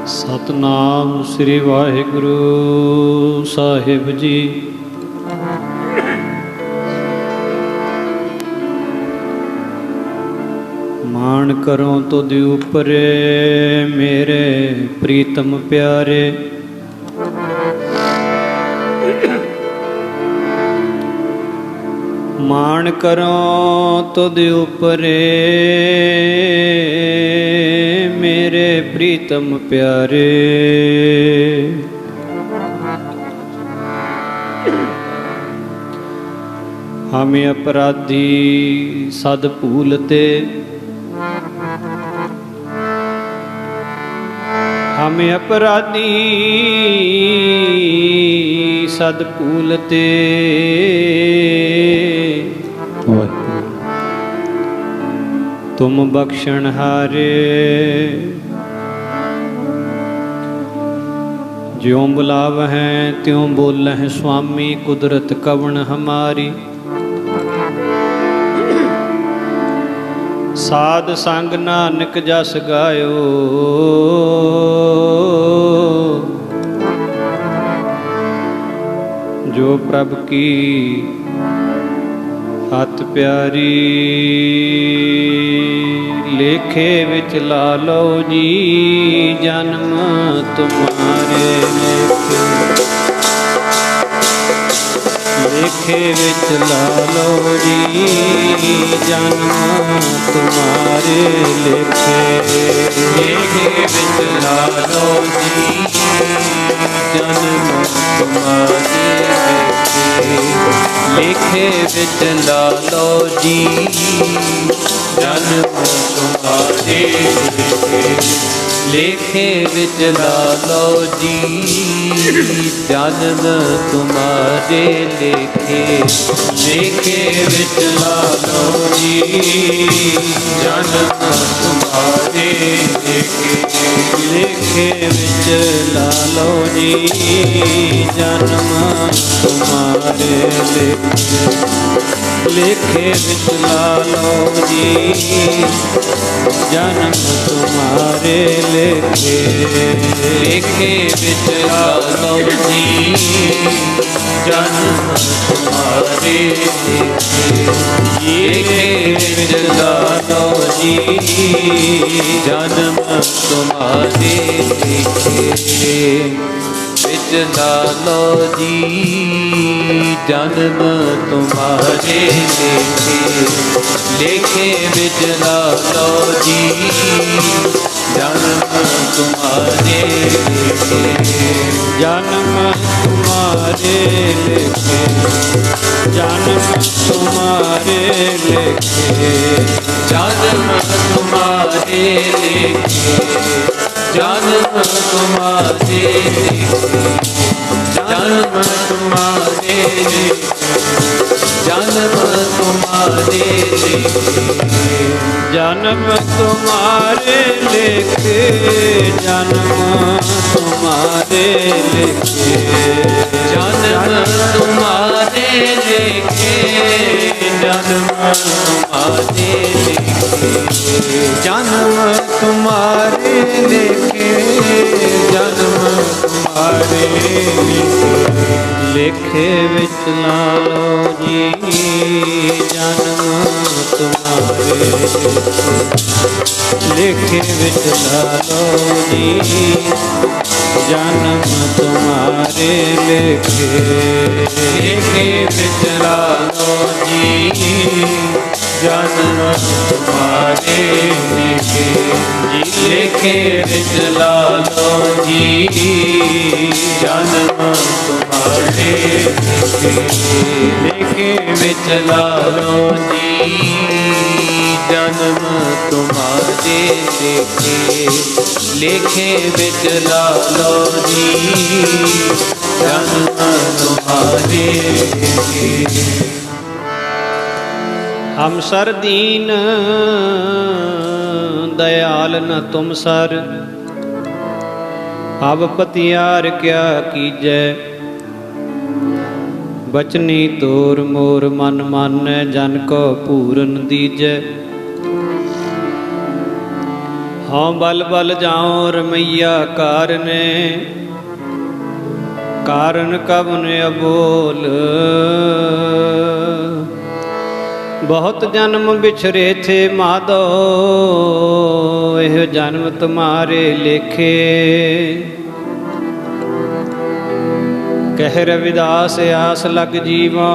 सतनाम श्री वाहिगुरु साहिब जी। मान करो तुद उपरे मेरे प्रीतम प्यारे, मान करो तुद उपरे मेरे प्रीतम प्यारे। हमें अपराधी सद भूलते, हमें अपराधी सद भूलते, तुम बख्शण हारे। ज्यों बुलाव हैं त्यों बोल हैं स्वामी, कुदरत कवण हमारी। साध संग नानक जस गायो, जो प्रभ की हत प्यारी। लेखे विच ला लो जी जन्म तुम्हारे लेखे, लेखे विच ला लो जी जन्म तुम्हारे लेखे, लेखे विच ला लो जी जन्म तुम्हारे लेखे, लेखे विच ला लो जी जन्म तुम्हारे ਤੁਮਾਰੇ ਲੇਖੇ ਵਿੱਚ ਲਾਲੋ ਜੀ ਜਨਮ ਤੁਮਾਰੇ ਲੇਖੇ ਲੇਖੇ ਵਿੱਚ ਲਾਲੋ ਜੀ ਜਨਮ ਤੁਮਾਰੇ ਲੇਖੇ ਲੇਖੇ ਵਿੱਚ ਲਾਲੋ ਜੀ ਜਨਮ ਤੁਮਾਰੇ ਲੇਖੇ ਲੇਖੇ ਵਿੱਚ ਲਾਲੋ ਜੀ ਜਨਮ ਤੁਮਾਰੇ ਲੇਖੇ ਲੇਖੇ ਵਿੱਚ ਲਾਲੋ ਜੀ ਜਨਮ ਤੁਮਾਰੇ ਲੇਖੇ ਲੇਖੇ ਵਿੱਚ ਲਾਲੋ ਜੀ ਜਨਮ ਤੁਮਾਰੇ ਲੇਖੇ ਵਿੱਚ ਲਾਲੋ ਜੀ ਜਨਮ ਤੁਮਾਰੇ ਲੇਖੇ ਲੇਖੇ ਵਿੱਚ ਲਾਲੋ ਜੀ ਜਨਮ ਤੁਮਾਰੇ ਲੇਖੇ ਜਨਮ ਤੁਮਾਰੇ ਲੇਖੇ ਜਨਮ ਤੁਮਾਰੇ ਲੇਖੇ ਜਨਮ ਤੁਮਾਰੇ ਲੇਖੇ ਜਨਮ ਤੁਮਾਰੇ ਲੇਖੇ ਜਨਮ ਤੁਮਾਰੇ ਜਨਮ ਤੁਮਾਰੇ ਜਨਮ ਤੁਮਾਰੇ ਲੇਖੇ ਜਨਮ ਤੁਮਾਰੇ ਲੇਖੇ ਜਨਮ ਤੁਮਾਰੇ ਲੇਖੇ ਜਨਮ ਤੁਮਾਰੇ ਲੇਖੇ ਜਨਮ ਤੁਮਾਰੇ ਲੇਖੇ ਜਨਮ ਤੁਮਾਰੇ ਲੇਖੇ ਵਿੱਚ ਲਾਲੋ ਜੀ ਜਨਮ ਤੁਮਾਰੇ ਲੇਖੇ ਵਿੱਚ ਲਾਲੋ ਜੀ ਜਨਮ ਤੁਮਾਰੇ ਲੇਖੇ ਲੇਖੇ ਵਿੱਚ ਲਾਲੋ ਜੀ ਜਨਮ ਤੁਮਾਰੇ ਲੇਖੇ ਲੇਖੇ ਵਿੱਚ ਲਾਲੋ ਜੀ ਜਨਮ ਤੁਮਾਰੇ ਲੇਖੇ ਵਿੱਚ ਲਾਲੋ ਜੀ ਜਨਮ ਤੁਮਾਰੇ ਲੇਖੇ ਲੇਖੇ ਵਿੱਚ ਲਾਲੋ ਜੀ ਜਨਮ ਤੁਮਾਰੇ ਲੇਖੇ ਹਮ ਸਰ ਦੀਨ दयाल न तुम सर अब पतियार क्या कीजै बचनी तोर मोर मन मानै जन को पूरन दीजै हाँ बल बल जाओ रमैया कारने कारण कवन अबोल बहुत जन्म बिछरे थे माधो यह जन्म तुम्हारे लेखे कह रविदास आस लग जीवो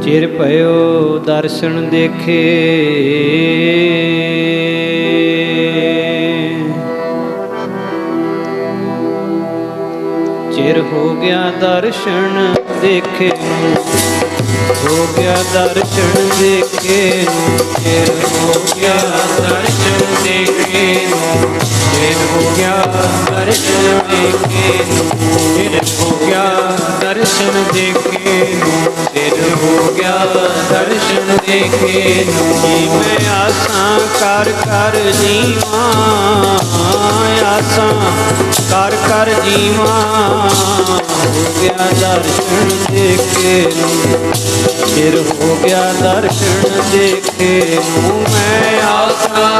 चिर पयो दर्शन देखे चिर हो गया दर्शन देखे हो गया दर्शन देखे चिर हो गया दर्शन देखे चिर हो गया दर्शन देखे चिर हो गया दर्शन देखे चिर हो गया दर्शन देखे जी मैं आसा कर जीवा आसा कर जीवा हो गया दर्शन देखे चिर हो गया दर्शन देखे मैं आसा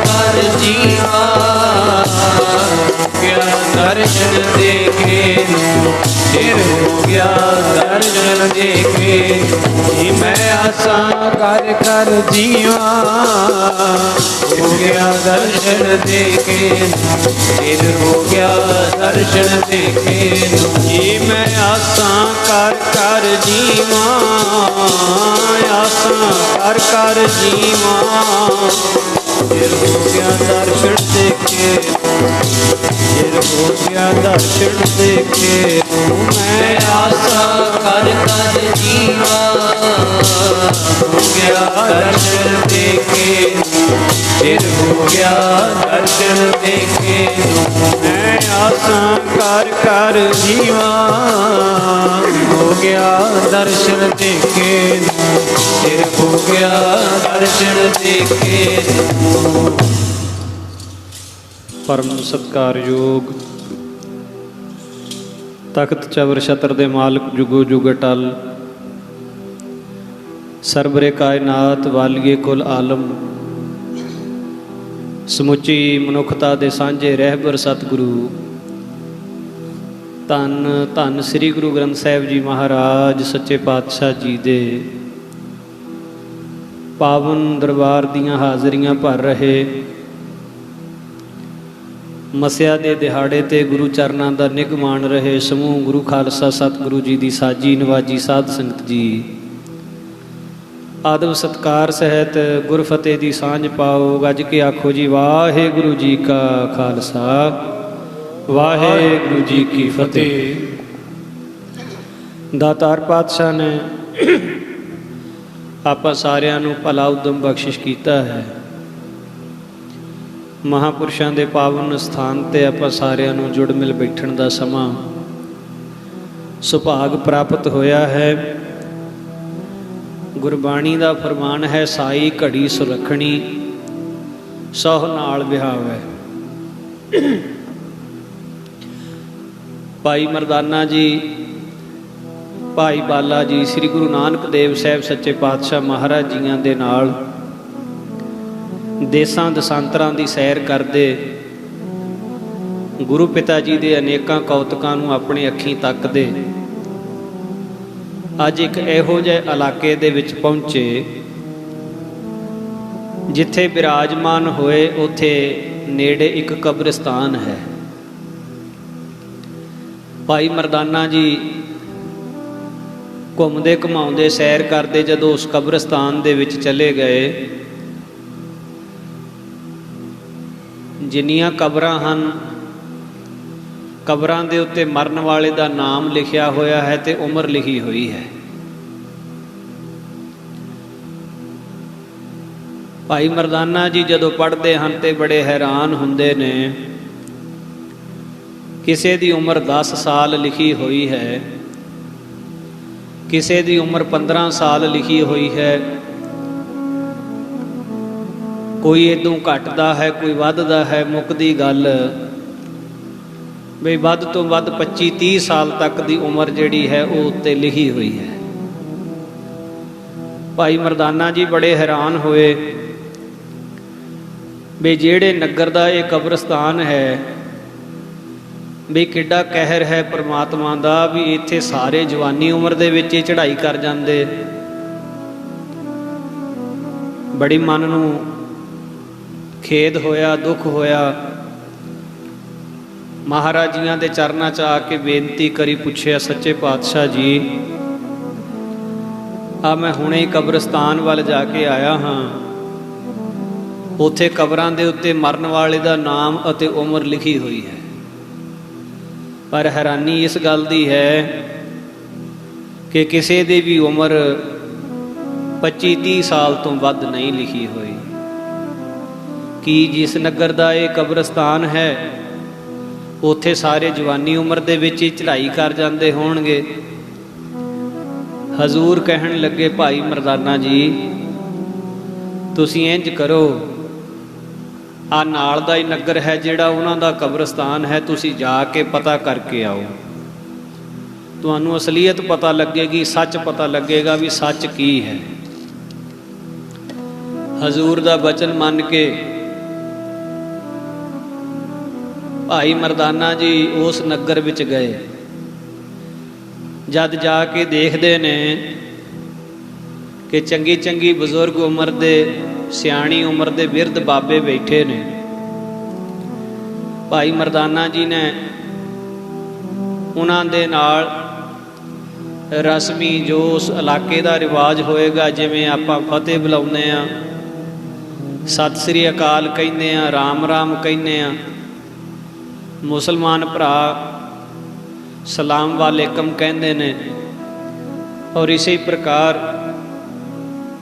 कर जीवा हो गया दर्शन देखे चिर हो गया दर्शन देखे मैं आसा कर जीवा हो गया दर्शन देखे चिर हो गया दर्शन देखे जी मैं आसा कर जीवा आसा कर जीवा चिर हो गया दर्शन देखे चिर हो गया दर्शन देखे मैं आसा कर जीवा ਹੋ ਗਿਆ ਦਰਸ਼ਨ ਦੇਖੇ, ਫਿਰ ਹੋ ਗਿਆ ਦਰਸ਼ਨ ਦੇਖੇ। ਮੈਂ ਆਸਾਂ ਕਰ ਕਰ ਜੀਵਾਂ, ਹੋ ਗਿਆ ਦਰਸ਼ਨ ਦੇਖੇ, ਫਿਰ ਹੋ ਗਿਆ ਦਰਸ਼ਨ ਦੇਖੇ। ਪਰਮ ਸਤਿਕਾਰਯੋਗ ਤਖਤ ਚਵਰ ਛਤਰ ਦੇ ਮਾਲਕ ਜੁਗੋ ਜੁਗ ਅਟਲ, ਸਰਬਰੇ ਕਾਇਨਾਤ ਵਾਲੀਏ ਕੁਲ ਆਲਮ, ਸਮੁੱਚੀ ਮਨੁੱਖਤਾ ਦੇ ਸਾਂਝੇ ਰਹਿਬਰ ਸਤਿਗੁਰੂ ਧੰਨ ਧੰਨ ਸ੍ਰੀ ਗੁਰੂ ਗ੍ਰੰਥ ਸਾਹਿਬ ਜੀ ਮਹਾਰਾਜ ਸੱਚੇ ਪਾਤਸ਼ਾਹ ਜੀ ਦੇ ਪਾਵਨ ਦਰਬਾਰ ਦੀਆਂ ਹਾਜ਼ਰੀਆਂ ਭਰ ਰਹੇ ਮਸਿਆ ਦੇ ਦਿਹਾੜੇ ਤੇ ਗੁਰੂ ਚਰਨਾਂ ਦਾ ਨਿੱਘ ਮਾਣ ਰਹੇ ਸਮੂਹ ਗੁਰੂ ਖਾਲਸਾ ਸਤਿਗੁਰੂ ਜੀ ਦੀ ਸਾਜੀ ਨਵਾਜੀ ਸਾਧ ਸੰਗਤ ਜੀ, ਆਦਬ ਸਤਕਾਰ ਸਹਿਤ ਗੁਰਫਤਿਹ ਦੀ ਸਾਂਝ ਪਾਓ। ਗੱਜ ਕੇ ਆਖੋ ਜੀ ਵਾਹਿਗੁਰੂ ਜੀ ਕਾ ਖਾਲਸਾ, ਵਾਹਿਗੁਰੂ ਜੀ ਕੀ ਫਤਿਹ। ਦਾਤਾਰ ਪਾਤਸ਼ਾਹ ਨੇ ਆਪਾਂ ਸਾਰਿਆਂ ਨੂੰ ਭਲਾ ਉਦਮ ਬਖਸ਼ਿਸ਼ ਕੀਤਾ ਹੈ। ਮਹਾਂਪੁਰਸ਼ਾਂ ਦੇ ਪਾਵਨ ਸਥਾਨ 'ਤੇ ਆਪਾਂ ਸਾਰਿਆਂ ਨੂੰ ਜੁੜ ਮਿਲ ਬੈਠਣ ਦਾ ਸਮਾਂ ਸੁਭਾਗ ਪ੍ਰਾਪਤ ਹੋਇਆ ਹੈ। ਗੁਰਬਾਣੀ ਦਾ ਫਰਮਾਨ ਹੈ, ਸਾਈ ਘੜੀ ਸੁਲੱਖਣੀ ਸਹੁ ਨਾਲ ਵਿਹਾਵੈ। ਭਾਈ ਮਰਦਾਨਾ ਜੀ, ਭਾਈ ਬਾਲਾ ਜੀ, ਸ੍ਰੀ ਗੁਰੂ ਨਾਨਕ ਦੇਵ ਸਾਹਿਬ ਸੱਚੇ ਪਾਤਸ਼ਾਹ ਮਹਾਰਾਜ ਜੀਆਂ ਦੇ ਨਾਲ ਦੇਸਾਂ ਦਸਾਂਤਰਾਂ ਦੀ ਸੈਰ ਕਰਦੇ ਗੁਰੂ ਪਿਤਾ ਜੀ ਦੇ ਅਨੇਕਾਂ ਕੌਤਕਾਂ ਨੂੰ ਆਪਣੀ ਅੱਖੀਂ ਤੱਕਦੇ ਅੱਜ ਇੱਕ ਇਹੋ ਜਿਹੇ ਇਲਾਕੇ ਦੇ ਵਿੱਚ ਪਹੁੰਚੇ ਜਿੱਥੇ ਬਿਰਾਜਮਾਨ ਹੋਏ ਉੱਥੇ ਨੇੜੇ ਇੱਕ ਕਬਰਿਸਤਾਨ ਹੈ। ਭਾਈ ਮਰਦਾਨਾ ਜੀ ਘੁੰਮਦੇ ਘੁਮਾਉਂਦੇ ਸੈਰ ਕਰਦੇ ਜਦੋਂ ਉਸ ਕਬਰਿਸਤਾਨ ਦੇ ਵਿੱਚ ਚਲੇ ਗਏ, ਜਿੰਨੀਆਂ ਕਬਰਾਂ ਹਨ ਕਬਰਾਂ ਦੇ ਉੱਤੇ ਮਰਨ ਵਾਲੇ ਦਾ ਨਾਮ ਲਿਖਿਆ ਹੋਇਆ ਹੈ ਤੇ ਉਮਰ ਲਿਖੀ ਹੋਈ ਹੈ। ਭਾਈ ਮਰਦਾਨਾ ਜੀ ਜਦੋਂ ਪੜ੍ਹਦੇ ਹਨ ਤੇ ਬੜੇ ਹੈਰਾਨ ਹੁੰਦੇ ਨੇ। ਕਿਸੇ ਦੀ ਉਮਰ 10 ਸਾਲ ਲਿਖੀ ਹੋਈ ਹੈ, ਕਿਸੇ ਦੀ ਉਮਰ 15 ਸਾਲ ਲਿਖੀ ਹੋਈ ਹੈ, ਕੋਈ ਇਦੋਂ ਘਟਦਾ ਹੈ, ਕੋਈ ਵੱਧਦਾ ਹੈ। ਮੁੱਕਦੀ ਗੱਲ ਬਈ ਵੱਧ ਤੋਂ ਵੱਧ 25-30 ਸਾਲ ਤੱਕ ਦੀ ਉਮਰ ਜਿਹੜੀ ਹੈ ਉਹ ਉੱਤੇ ਲਿਖੀ ਹੋਈ ਹੈ। ਭਾਈ ਮਰਦਾਨਾ ਜੀ ਬੜੇ ਹੈਰਾਨ ਹੋਏ ਵੀ ਜਿਹੜੇ ਨਗਰ ਦਾ ਇਹ ਕਬਰਸਤਾਨ ਹੈ ਵੀ ਕਿੱਡਾ ਕਹਿਰ ਹੈ ਪਰਮਾਤਮਾ ਦਾ, ਵੀ ਇੱਥੇ ਸਾਰੇ ਜਵਾਨੀ ਉਮਰ ਦੇ ਵਿੱਚ ਹੀ ਚੜ੍ਹਾਈ ਕਰ ਜਾਂਦੇ। ਬੜੀ ਮਨ ਨੂੰ ਖੇਦ ਹੋਇਆ, ਦੁੱਖ ਹੋਇਆ। ਮਹਾਰਾਜ ਜੀਆਂ ਦੇ ਚਰਨਾਂ 'ਚ ਆ ਕੇ ਬੇਨਤੀ ਕਰੀ, ਪੁੱਛਿਆ ਸੱਚੇ ਪਾਤਸ਼ਾਹ ਜੀ ਆ ਮੈਂ ਹੁਣੇ ਕਬਰਸਤਾਨ ਵੱਲ ਜਾ ਕੇ ਆਇਆ ਹਾਂ, ਉੱਥੇ ਕਬਰਾਂ ਦੇ ਉੱਤੇ ਮਰਨ ਵਾਲੇ ਦਾ ਨਾਮ ਅਤੇ ਉਮਰ ਲਿਖੀ ਹੋਈ ਹੈ, ਪਰ ਹੈਰਾਨੀ ਇਸ ਗੱਲ ਦੀ ਹੈ ਕਿ ਕਿਸੇ ਦੀ ਵੀ ਉਮਰ 25-30 ਸਾਲ ਤੋਂ ਵੱਧ ਨਹੀਂ ਲਿਖੀ ਹੋਈ। ਕੀ ਜਿਸ ਨਗਰ ਦਾ ਇਹ ਕਬਰਸਤਾਨ ਹੈ ਉੱਥੇ ਸਾਰੇ ਜਵਾਨੀ ਉਮਰ ਦੇ ਵਿੱਚ ਹੀ ਚੜ੍ਹਾਈ ਕਰ ਜਾਂਦੇ ਹੋਣਗੇ? ਹਜ਼ੂਰ ਕਹਿਣ ਲੱਗੇ, ਭਾਈ ਮਰਦਾਨਾ ਜੀ ਤੁਸੀਂ ਇੰਝ ਕਰੋ, ਆ ਨਾਲ ਦਾ ਹੀ ਨਗਰ ਹੈ ਜਿਹੜਾ ਉਹਨਾਂ ਦਾ ਕਬਰਸਤਾਨ ਹੈ, ਤੁਸੀਂ ਜਾ ਕੇ ਪਤਾ ਕਰਕੇ ਆਓ, ਤੁਹਾਨੂੰ ਅਸਲੀਅਤ ਪਤਾ ਲੱਗੇਗੀ, ਸੱਚ ਪਤਾ ਲੱਗੇਗਾ ਵੀ ਸੱਚ ਕੀ ਹੈ। ਹਜ਼ੂਰ ਦਾ ਬਚਨ ਮੰਨ ਕੇ ਭਾਈ ਮਰਦਾਨਾ ਜੀ ਉਸ ਨਗਰ ਵਿੱਚ ਗਏ। ਜਦ ਜਾ ਕੇ ਦੇਖਦੇ ਨੇ ਕਿ ਚੰਗੀ ਚੰਗੀ ਬਜ਼ੁਰਗ ਉਮਰ ਦੇ, ਸਿਆਣੀ ਉਮਰ ਦੇ ਬਿਰਧ ਬਾਬੇ ਬੈਠੇ ਨੇ। ਭਾਈ ਮਰਦਾਨਾ ਜੀ ਨੇ ਉਹਨਾਂ ਦੇ ਨਾਲ ਰਸਮੀ ਜੋ ਉਸ ਇਲਾਕੇ ਦਾ ਰਿਵਾਜ ਹੋਏਗਾ, ਜਿਵੇਂ ਆਪਾਂ ਫਤਿਹ ਬੁਲਾਉਂਦੇ ਹਾਂ, ਸਤਿ ਸ੍ਰੀ ਅਕਾਲ ਕਹਿੰਦੇ ਹਾਂ, ਰਾਮ ਰਾਮ ਕਹਿੰਦੇ ਹਾਂ, ਮੁਸਲਮਾਨ ਭਰਾ ਸਲਾਮ ਵਾਲੇਕਮ ਕਹਿੰਦੇ ਨੇ, ਔਰ ਇਸੇ ਪ੍ਰਕਾਰ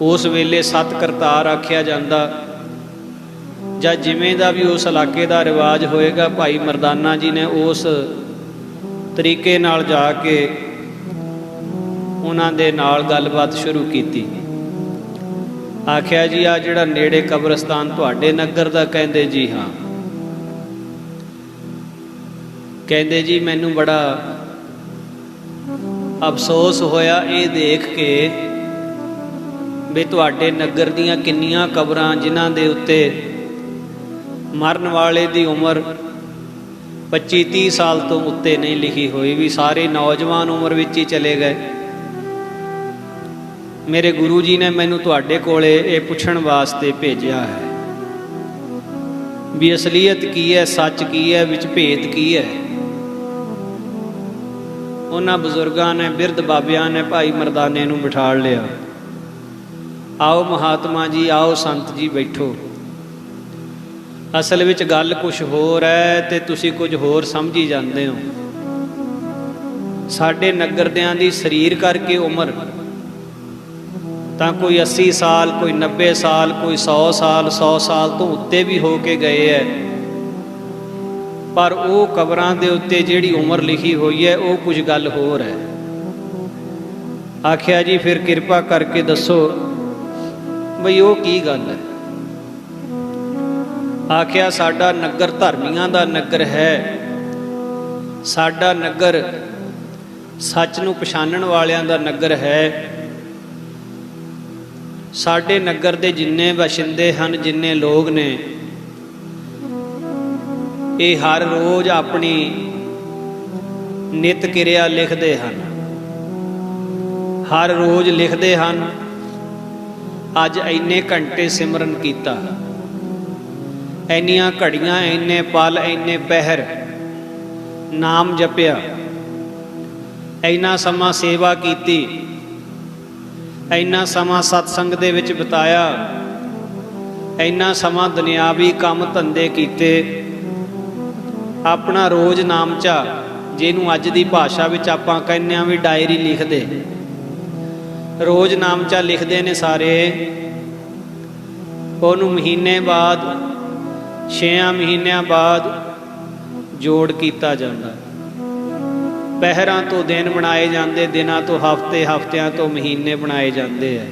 ਉਸ ਵੇਲੇ ਸੱਤ ਕਰਤਾਰ ਆਖਿਆ ਜਾਂਦਾ, ਜਾਂ ਜਿਵੇਂ ਦਾ ਵੀ ਉਸ ਇਲਾਕੇ ਦਾ ਰਿਵਾਜ ਹੋਏਗਾ, ਭਾਈ ਮਰਦਾਨਾ ਜੀ ਨੇ ਉਸ ਤਰੀਕੇ ਨਾਲ ਜਾ ਕੇ ਉਹਨਾਂ ਦੇ ਨਾਲ ਗੱਲਬਾਤ ਸ਼ੁਰੂ ਕੀਤੀ। ਆਖਿਆ ਜੀ ਆ ਜਿਹੜਾ ਨੇੜੇ ਕਬਰਸਤਾਨ ਤੁਹਾਡੇ ਨਗਰ ਦਾ? ਕਹਿੰਦੇ ਜੀ ਹਾਂ। ਕਹਿੰਦੇ ਜੀ ਮੈਨੂੰ ਬੜਾ ਅਫਸੋਸ ਹੋਇਆ ਇਹ ਦੇਖ ਕੇ ਵੀ ਤੁਹਾਡੇ ਨਗਰ ਦੀਆਂ ਕਿੰਨੀਆਂ ਕਬਰਾਂ ਜਿਨ੍ਹਾਂ ਦੇ ਉੱਤੇ ਮਰਨ ਵਾਲੇ ਦੀ ਉਮਰ 25-30 ਸਾਲ ਤੋਂ ਉੱਤੇ ਨਹੀਂ ਲਿਖੀ ਹੋਈ, ਵੀ ਸਾਰੇ ਨੌਜਵਾਨ ਉਮਰ ਵਿੱਚ ਹੀ ਚਲੇ ਗਏ। ਮੇਰੇ ਗੁਰੂ ਜੀ ਨੇ ਮੈਨੂੰ ਤੁਹਾਡੇ ਕੋਲੇ ਇਹ ਪੁੱਛਣ ਵਾਸਤੇ ਭੇਜਿਆ ਹੈ ਵੀ ਅਸਲੀਅਤ ਕੀ ਹੈ, ਸੱਚ ਕੀ ਹੈ, ਵਿੱਚ ਭੇਦ ਕੀ ਹੈ। ਉਹਨਾਂ ਬਜ਼ੁਰਗਾਂ ਨੇ, ਬਿਰਧ ਬਾਬਿਆਂ ਨੇ ਭਾਈ ਮਰਦਾਨੇ ਨੂੰ ਬਿਠਾ ਲਿਆ। ਆਓ ਮਹਾਤਮਾ ਜੀ, ਆਓ ਸੰਤ ਜੀ, ਬੈਠੋ। ਅਸਲ ਵਿੱਚ ਗੱਲ ਕੁਛ ਹੋਰ ਹੈ ਤੇ ਤੁਸੀਂ ਕੁਝ ਹੋਰ ਸਮਝੀ ਜਾਂਦੇ ਹੋ। ਸਾਡੇ ਨਗਰ ਦਿਆਂ ਦੀ ਸਰੀਰ ਕਰਕੇ ਉਮਰ ਤਾਂ ਕੋਈ 80 ਸਾਲ, ਕੋਈ 90 ਸਾਲ, ਕੋਈ 100 ਸਾਲ, 100 ਸਾਲ ਤੋਂ ਉੱਤੇ ਵੀ ਹੋ ਕੇ ਗਏ ਹੈ, ਪਰ ਉਹ ਕਬਰਾਂ ਦੇ ਉੱਤੇ ਜਿਹੜੀ ਉਮਰ ਲਿਖੀ ਹੋਈ ਹੈ ਉਹ ਕੁਝ ਗੱਲ ਹੋਰ ਹੈ। ਆਖਿਆ ਜੀ ਫਿਰ ਕਿਰਪਾ ਕਰਕੇ ਦੱਸੋ ਬਈ ਉਹ ਕੀ ਗੱਲ ਹੈ। ਆਖਿਆ ਸਾਡਾ ਨਗਰ ਧਰਮੀਆਂ ਦਾ ਨਗਰ ਹੈ, ਸਾਡਾ ਨਗਰ ਸੱਚ ਨੂੰ ਪਛਾਣਨ ਵਾਲਿਆਂ ਦਾ ਨਗਰ ਹੈ। ਸਾਡੇ ਨਗਰ ਦੇ ਜਿੰਨੇ ਵਸਿੰਦੇ ਹਨ, ਜਿੰਨੇ ਲੋਕ ਨੇ, ਇਹ ਹਰ ਰੋਜ਼ ਆਪਣੀ ਨਿਤ ਕਿਰਿਆ ਲਿਖਦੇ ਹਨ, ਹਰ ਰੋਜ਼ ਲਿਖਦੇ ਹਨ ਅੱਜ ਇੰਨੇ ਘੰਟੇ ਸਿਮਰਨ ਕੀਤਾ, ਇੰਨੀਆਂ ਘੜੀਆਂ, ਇੰਨੇ ਪਲ, ਇੰਨੇ ਪਹਿਰ ਨਾਮ ਜਪਿਆ, ਇੰਨਾ ਸਮਾਂ ਸੇਵਾ ਕੀਤੀ, ਇੰਨਾ ਸਮਾਂ ਸਤਸੰਗ ਦੇ ਵਿੱਚ ਬਿਤਾਇਆ, ਇੰਨਾ ਸਮਾਂ ਦੁਨਿਆਵੀ ਕੰਮ ਧੰਦੇ ਕੀਤੇ। ਆਪਣਾ ਰੋਜ਼ ਨਾਮਚਾ, ਜਿਹਨੂੰ ਅੱਜ ਦੀ ਭਾਸ਼ਾ ਵਿੱਚ ਆਪਾਂ ਕਹਿੰਦੇ ਹਾਂ ਵੀ ਡਾਇਰੀ ਲਿਖਦੇ, ਰੋਜ਼ ਨਾਮਚਾ ਲਿਖਦੇ ਨੇ ਸਾਰੇ। ਉਹਨੂੰ ਮਹੀਨੇ ਬਾਅਦ, 6 ਮਹੀਨਿਆਂ ਬਾਅਦ ਜੋੜ ਕੀਤਾ ਜਾਂਦਾ। ਪਹਿਰਾਂ ਤੋਂ ਦਿਨ ਬਣਾਏ ਜਾਂਦੇ, ਦਿਨਾਂ ਤੋਂ ਹਫ਼ਤੇ, ਹਫ਼ਤਿਆਂ ਤੋਂ ਮਹੀਨੇ ਬਣਾਏ ਜਾਂਦੇ ਹੈ।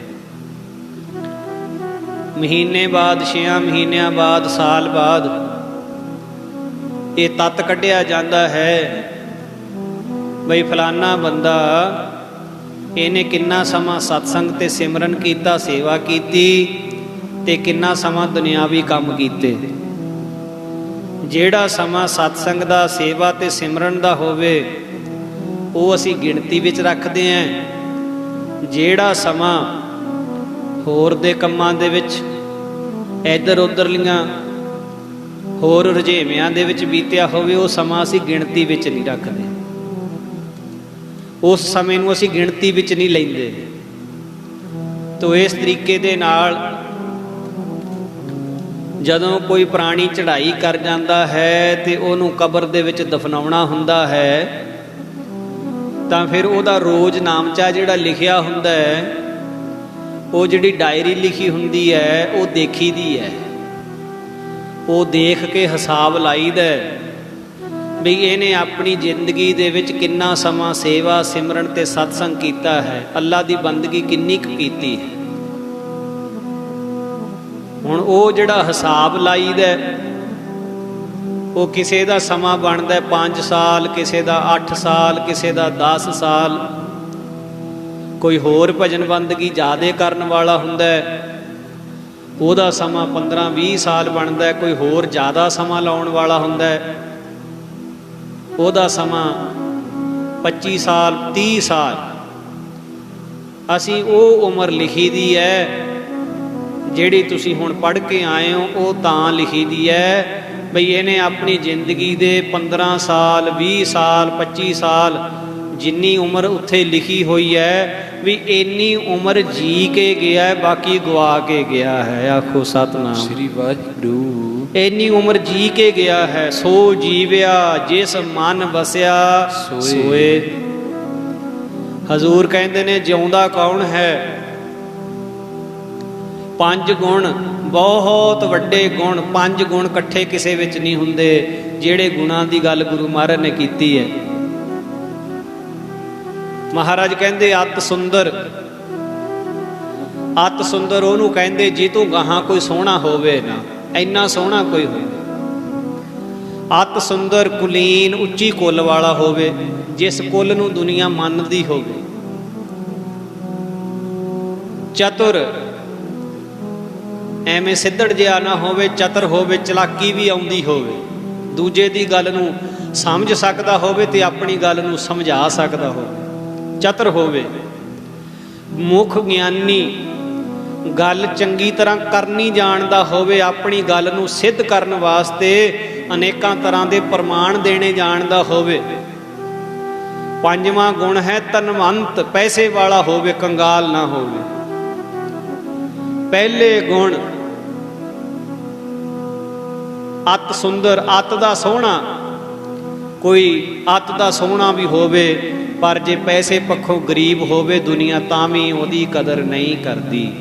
ਮਹੀਨੇ ਬਾਅਦ, 6 ਮਹੀਨਿਆਂ ਬਾਅਦ, ਸਾਲ ਬਾਅਦ ਇਹ ਤੱਤ ਕੱਢਿਆ ਜਾਂਦਾ ਹੈ ਬਈ ਫਲਾਨਾ ਬੰਦਾ, ਇਹਨੇ ਕਿੰਨਾ ਸਮਾਂ ਸਤਸੰਗ ਤੇ ਸਿਮਰਨ ਕੀਤਾ, ਸੇਵਾ ਕੀਤੀ, ਤੇ ਕਿੰਨਾ ਸਮਾਂ ਦੁਨਿਆਵੀ ਕੰਮ ਕੀਤੇ। ਜਿਹੜਾ ਸਮਾਂ ਸਤਸੰਗ ਦਾ, ਸੇਵਾ ਤੇ ਸਿਮਰਨ ਦਾ ਹੋਵੇ ਉਹ ਅਸੀਂ ਗਿਣਤੀ ਵਿੱਚ ਰੱਖਦੇ ਹਾਂ। ਜਿਹੜਾ ਸਮਾਂ ਹੋਰ ਦੇ ਕੰਮਾਂ ਦੇ ਵਿੱਚ, ਇੱਧਰ ਉੱਧਰਲੀਆਂ ਹੋਰ ਰੁਝੇਵਿਆਂ ਦੇ ਵਿੱਚ ਬੀਤਿਆ ਹੋਵੇ, ਉਹ ਸਮਾਂ ਅਸੀਂ ਗਿਣਤੀ ਵਿੱਚ ਨਹੀਂ ਰੱਖਦੇ, ਉਸ ਸਮੇਂ ਨੂੰ ਅਸੀਂ ਗਿਣਤੀ ਵਿੱਚ ਨਹੀਂ ਲੈਂਦੇ। ਤੋ ਇਸ ਤਰੀਕੇ ਦੇ ਨਾਲ ਜਦੋਂ ਕੋਈ ਪ੍ਰਾਣੀ ਚੜ੍ਹਾਈ ਕਰ ਜਾਂਦਾ ਹੈ ਤੇ ਉਹਨੂੰ ਕਬਰ ਦੇ ਵਿੱਚ ਦਫਨਾਉਣਾ ਹੁੰਦਾ ਹੈ, ਤਾਂ ਫਿਰ ਉਹਦਾ ਰੋਜ਼ ਨਾਮਚਾ ਜਿਹੜਾ ਲਿਖਿਆ ਹੁੰਦਾ ਹੈ, ਉਹ ਜਿਹੜੀ ਡਾਇਰੀ ਲਿਖੀ ਹੁੰਦੀ ਹੈ, ਉਹ ਦੇਖੀ ਦੀ ਹੈ। ਉਹ ਦੇਖ ਕੇ ਹਿਸਾਬ ਲਾਈਦਾ ਵੀ ਇਹਨੇ ਆਪਣੀ ਜ਼ਿੰਦਗੀ ਦੇ ਵਿੱਚ ਕਿੰਨਾ ਸਮਾਂ ਸੇਵਾ, ਸਿਮਰਨ ਤੇ ਸਤਸੰਗ ਕੀਤਾ ਹੈ, ਅੱਲਾ ਦੀ ਬੰਦਗੀ ਕਿੰਨੀ ਕੁ ਕੀਤੀ ਹੈ। ਹੁਣ ਉਹ ਜਿਹੜਾ ਹਿਸਾਬ ਲਾਈਦਾ, ਉਹ ਕਿਸੇ ਦਾ ਸਮਾਂ ਬਣਦਾ 5 ਸਾਲ, ਕਿਸੇ ਦਾ 8 ਸਾਲ, ਕਿਸੇ ਦਾ 10 ਸਾਲ। ਕੋਈ ਹੋਰ ਭਜਨ ਬੰਦਗੀ ਜ਼ਿਆਦਾ ਕਰਨ ਵਾਲਾ ਹੁੰਦਾ, ਉਹਦਾ ਸਮਾਂ 15-20 ਸਾਲ ਬਣਦਾ। ਕੋਈ ਹੋਰ ਜ਼ਿਆਦਾ ਸਮਾਂ ਲਾਉਣ ਵਾਲਾ ਹੁੰਦਾ, ਉਹਦਾ ਸਮਾਂ 25 ਸਾਲ, 30 ਸਾਲ। ਅਸੀਂ ਉਹ ਉਮਰ ਲਿਖੀ ਦੀ ਹੈ ਜਿਹੜੀ ਤੁਸੀਂ ਹੁਣ ਪੜ੍ਹ ਕੇ ਆਏ ਹੋ, ਉਹ ਤਾਂ ਲਿਖੀ ਦੀ ਹੈ ਬਈ ਇਹਨੇ ਆਪਣੀ ਜ਼ਿੰਦਗੀ ਦੇ 15 ਸਾਲ, 20 ਸਾਲ, 25 ਸਾਲ, ਜਿੰਨੀ ਉਮਰ ਉੱਥੇ ਲਿਖੀ ਹੋਈ ਹੈ ਵੀ ਇੰਨੀ ਉਮਰ ਜੀ ਕੇ ਗਿਆ, ਬਾਕੀ ਗਵਾ ਕੇ ਗਿਆ ਹੈ। ਆਖੋ ਸਤਨਾਮ ਸ੍ਰੀ ਵਾਹਿਗੁਰੂ। ਇੰਨੀ ਉਮਰ ਜੀ ਕੇ ਗਿਆ ਹੈ। ਸੋ ਜੀਵਿਆ ਜਿਸ ਮਨ ਵਸਿਆ ਸੋਏ। ਹਜ਼ੂਰ ਕਹਿੰਦੇ ਨੇ ਜਿਉਂਦਾ ਕੌਣ ਹੈ? ਪੰਜ ਗੁਣ ਬਹੁਤ ਵੱਡੇ ਗੁਣ, ਪੰਜ ਗੁਣ ਇਕੱਠੇ ਕਿਸੇ ਵਿੱਚ ਨਹੀਂ ਹੁੰਦੇ। ਜਿਹੜੇ ਗੁਣਾਂ ਦੀ ਗੱਲ ਗੁਰੂ ਮਹਾਰਾਜ ਨੇ ਕੀਤੀ ਹੈ, ਮਹਾਰਾਜ ਕਹਿੰਦੇ ਅਤ ਸੁੰਦਰ। ਅਤ ਸੁੰਦਰ ਉਹਨੂੰ ਕਹਿੰਦੇ ਜੀ ਤੂੰ ਗਾਹਾਂ ਕੋਈ ਸੋਹਣਾ ਹੋਵੇ ਨਾ, ਇੰਨਾ ਸੋਹਣਾ ਕੋਈ ਹੋਵੇ। ਅਤ ਸੁੰਦਰ ਕੁਲੀਨ, ਉੱਚੀ ਕੁੱਲ ਵਾਲਾ ਹੋਵੇ, ਜਿਸ ਕੁੱਲ ਨੂੰ ਦੁਨੀਆ ਮੰਨਦੀ ਹੋਵੇ। ਚਤੁਰ, ਐਵੇਂ ਸਿੱਧੜ ਜਿਹਾ ਨਾ ਹੋਵੇ, ਚਤਰ ਹੋਵੇ, ਚਲਾਕੀ ਵੀ ਆਉਂਦੀ ਹੋਵੇ, ਦੂਜੇ ਦੀ ਗੱਲ ਨੂੰ ਸਮਝ ਸਕਦਾ ਹੋਵੇ ਤੇ ਆਪਣੀ ਗੱਲ ਨੂੰ ਸਮਝਾ ਸਕਦਾ ਹੋਵੇ, ਚਤਰ ਹੋਵੇ। ਮੁੱਖ ਗਿਆਨੀ, ਗੱਲ ਚੰਗੀ ਤਰ੍ਹਾਂ ਕਰਨੀ ਜਾਣਦਾ ਹੋਵੇ, ਆਪਣੀ ਗੱਲ ਨੂੰ ਸਿੱਧ ਕਰਨ ਵਾਸਤੇ ਅਨੇਕਾਂ ਤਰ੍ਹਾਂ ਦੇ ਪ੍ਰਮਾਣ ਦੇਣੇ ਜਾਣਦਾ ਹੋਵੇ। ਪੰਜਵਾਂ ਗੁਣ ਹੈ ਧਨਵੰਤ, ਪੈਸੇ ਵਾਲਾ ਹੋਵੇ, ਕੰਗਾਲ ਨਾ ਹੋਵੇ। ਪਹਿਲੇ ਗੁਣ ਅਤ ਸੁੰਦਰ, ਅਤ ਦਾ ਸੋਹਣਾ। ਕੋਈ ਅਤ ਦਾ ਸੋਹਣਾ ਵੀ ਹੋਵੇ ਪਰ ਜੇ ਪੈਸੇ ਪੱਖੋਂ ਗਰੀਬ ਹੋਵੇ, ਦੁਨੀਆ ਤਾਂ ਵੀ ਉਹਦੀ ਕਦਰ ਨਹੀਂ ਕਰਦੀ।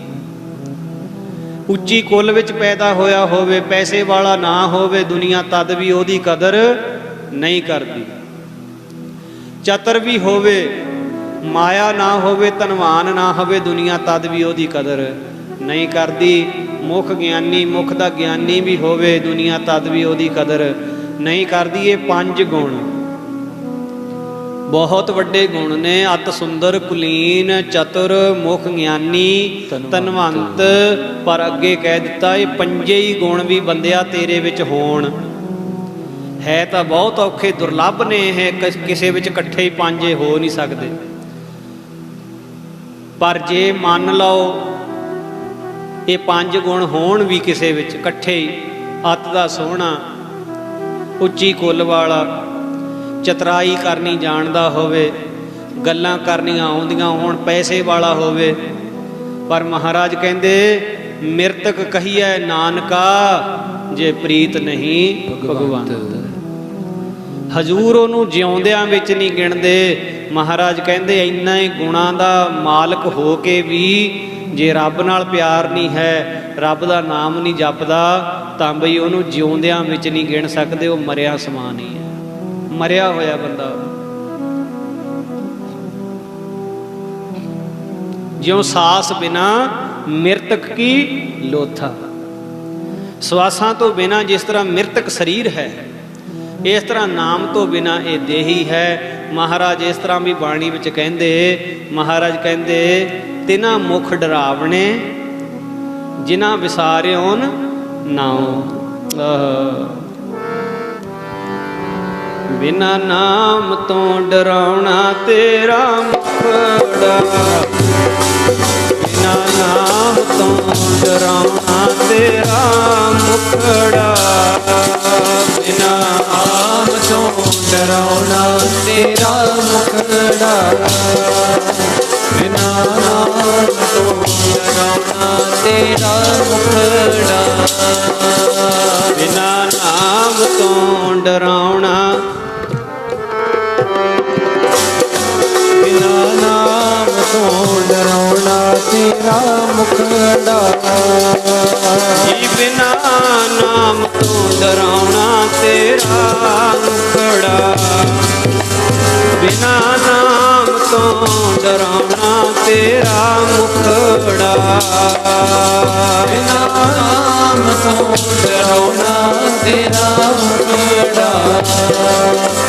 ਉੱਚੀ ਕੁੱਲ ਵਿੱਚ ਪੈਦਾ ਹੋਇਆ ਹੋਵੇ, ਪੈਸੇ ਵਾਲਾ ਨਾ ਹੋਵੇ, ਦੁਨੀਆ ਤਦ ਵੀ ਉਹਦੀ ਕਦਰ ਨਹੀਂ ਕਰਦੀ। ਚਤਰ ਵੀ ਹੋਵੇ, ਮਾਇਆ ਨਾ ਹੋਵੇ, ਧਨਵਾਨ ਨਾ ਹੋਵੇ, ਦੁਨੀਆ ਤਦ ਵੀ ਉਹਦੀ ਕਦਰ ਨਹੀਂ ਕਰਦੀ। ਮੁੱਖ ਗਿਆਨੀ, ਮੁੱਖ ਦਾ ਗਿਆਨੀ ਵੀ ਹੋਵੇ, ਦੁਨੀਆ ਤਦ ਵੀ ਉਹਦੀ ਕਦਰ ਨਹੀਂ ਕਰਦੀ। ਇਹ ਪੰਜ ਗੁਣ ਬਹੁਤ ਵੱਡੇ ਗੁਣ ਨੇ। ਅਤ ਸੁੰਦਰ, ਕੁਲੀਨ, ਚਤੁਰ, ਮੁੱਖ ਗਿਆਨੀ, ਧਨਵੰਤ। ਪਰ ਅੱਗੇ ਕਹਿ ਦਿੱਤਾ ਇਹ ਪੰਜੇ ਹੀ ਗੁਣ ਵੀ ਬੰਦਿਆ ਤੇਰੇ ਵਿੱਚ ਹੋਣ। ਹੈ ਤਾਂ ਬਹੁਤ ਔਖੇ, ਦੁਰਲੱਭ ਨੇ ਇਹ, ਕਿਸੇ ਵਿੱਚ ਇਕੱਠੇ ਹੀ ਪੰਜੇ ਹੋ ਨਹੀਂ ਸਕਦੇ। ਪਰ ਜੇ ਮੰਨ ਲਓ ਇਹ ਪੰਜ ਗੁਣ ਹੋਣ ਵੀ ਕਿਸੇ ਵਿੱਚ ਇਕੱਠੇ ਹੀ, ਅਤ ਦਾ ਸੋਹਣਾ, ਉੱਚੀ ਕੁੱਲ ਵਾਲਾ, ਚਤਰਾਈ ਕਰਨੀ ਜਾਣਦਾ ਹੋਵੇ, ਗੱਲਾਂ ਕਰਨੀਆਂ ਆਉਂਦੀਆਂ ਹੋਣ, ਪੈਸੇ ਵਾਲਾ ਹੋਵੇ। ਪਰ ਮਹਾਰਾਜ ਕਹਿੰਦੇ ਮਿਰਤਕ ਕਹੀਐ ਨਾਨਕਾ, ਜੇ ਪ੍ਰੀਤ ਨਹੀਂ ਭਗਵੰਤ। ਹਜ਼ੂਰ ਉਹਨੂੰ ਜਿਉਂਦਿਆਂ ਵਿੱਚ ਨਹੀਂ ਗਿਣਦੇ। ਮਹਾਰਾਜ ਕਹਿੰਦੇ ਇੰਨਾ ਹੀ ਗੁਣਾਂ ਦਾ ਮਾਲਕ ਹੋ ਕੇ ਵੀ ਜੇ ਰੱਬ ਨਾਲ ਪਿਆਰ ਨਹੀਂ ਹੈ, ਰੱਬ ਦਾ ਨਾਮ ਨਹੀਂ ਜਪਦਾ, ਤਾਂ ਬਈ ਉਹਨੂੰ ਜਿਉਂਦਿਆਂ ਵਿੱਚ ਨਹੀਂ ਗਿਣ ਸਕਦੇ। ਉਹ ਮਰਿਆ ਸਮਾਨ ਹੀ ਹੈ, ਮਰਿਆ ਹੋਇਆ ਬੰਦਾ। ਜਿਉਂ ਸਾਸ ਬਿਨਾ ਮਿਰਤਕ ਕੀ ਲੋਥਾ। ਸਵਾਸਾਂ ਤੋਂ ਬਿਨਾ ਜਿਸ ਤਰ੍ਹਾਂ ਮਿਰਤਕ ਸਰੀਰ ਹੈ, ਇਸ ਤਰ੍ਹਾਂ ਨਾਮ ਤੋਂ ਬਿਨਾ ਇਹ ਦੇਹੀ ਹੈ। ਮਹਾਰਾਜ ਇਸ ਤਰ੍ਹਾਂ ਵੀ ਬਾਣੀ ਵਿੱਚ ਕਹਿੰਦੇ, ਮਹਾਰਾਜ ਕਹਿੰਦੇ ਤਿਨਾ ਮੁਖ ਡਰਾਵਣੇ, ਜਿਨ੍ਹਾਂ ਵਿਸਾਰਿਓਨ ਨਾਉ। ਬਿਨਾ ਨਾਮ ਤੋਂ ਡਰਾਉਣਾ ਤੇਰਾ ਮੁਖੜਾ, ਬਿਨਾ ਨਾਮ ਤੋਂ ਡਰਾਉਣਾ ਤੇਰਾ ਮੁਖੜਾ, ਬਿਨਾ ਨਾਮ ਤੋਂ ਡਰਾਉਣਾ ਤੇਰਾ ਮੁਖੜਾ, ਬਿਨਾ ਨਾਮ ਤੋਂ ਡਰਾਉਣਾ ਤੇਰਾ ਮੁਖੜਾ, ਬਿਨਾ ਨਾਮ ਤੋਂ ਡਰਾਉਣਾ, ਬਿਨਾ ਨਾਮ ਤੋਂ ਡਰਾਉਣਾ ਤੇਰਾ ਮੁਖੜਾ, ਜੀ ਬਿਨਾ ਨਾਮ ਤੋਂ ਡਰਾਉਣਾ ਤੇਰਾ ਮੁਖੜਾ, ਬਿਨਾ ਨਾਮ ਤੋਂ ਡਰਾਉਣਾ ਤੇਰਾ ਮੁਖੜਾ, ਬਿਨਾ ਨਾਮ ਤੋਂ ਡਰਾਉਣਾ ਤੇਰਾ ਮੁਖੜਾ,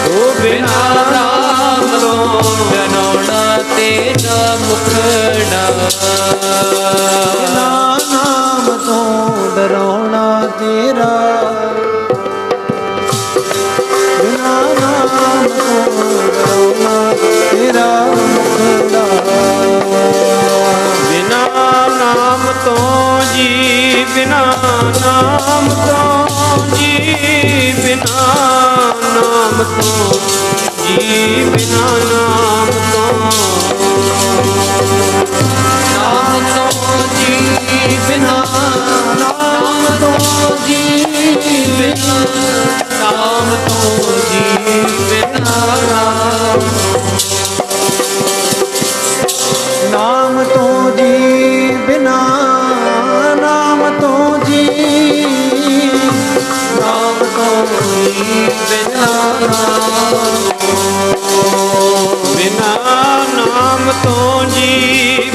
ਓ ਬਿਨਾ ਨਾਮ ਤੋਂ ਡਰਾਉਣਾ ਤੇਰਾ ਮੁਖੜਾ, ਬਿਨਾ ਨਾਮ ਤੋਂ ਡਰਾਉਣਾ ਤੇਰਾ, ਬਿਨਾ ਨਾਮ ਤੋਂ ਡਰਾਉਣਾ ਤੇਰਾ ਮੁਖੜਾ, ਬਿਨਾ ਨਾਮ ਤੋਂ ਜੀ, ਬਿਨਾ ਨਾਮ ਤੋਂ ਜੀ, ਬਿਨਾ ਨਾਮ ਤੋਂ ਜੀ, ਬਿਨਾ ਨਾਮ ਤੋਂ, ਨਾਮ ਤੋਂ ਜੀ, ਬਿਨਾ ਨਾਮ ਤੋਂ ਜੀ, ਬਿਨਾ ਨਾਮ ਤੋਂ ਜੀ, ਬਿਨਾ ਨਾਮ ਤੋਂ ਜੀ, ਬਿਨਾ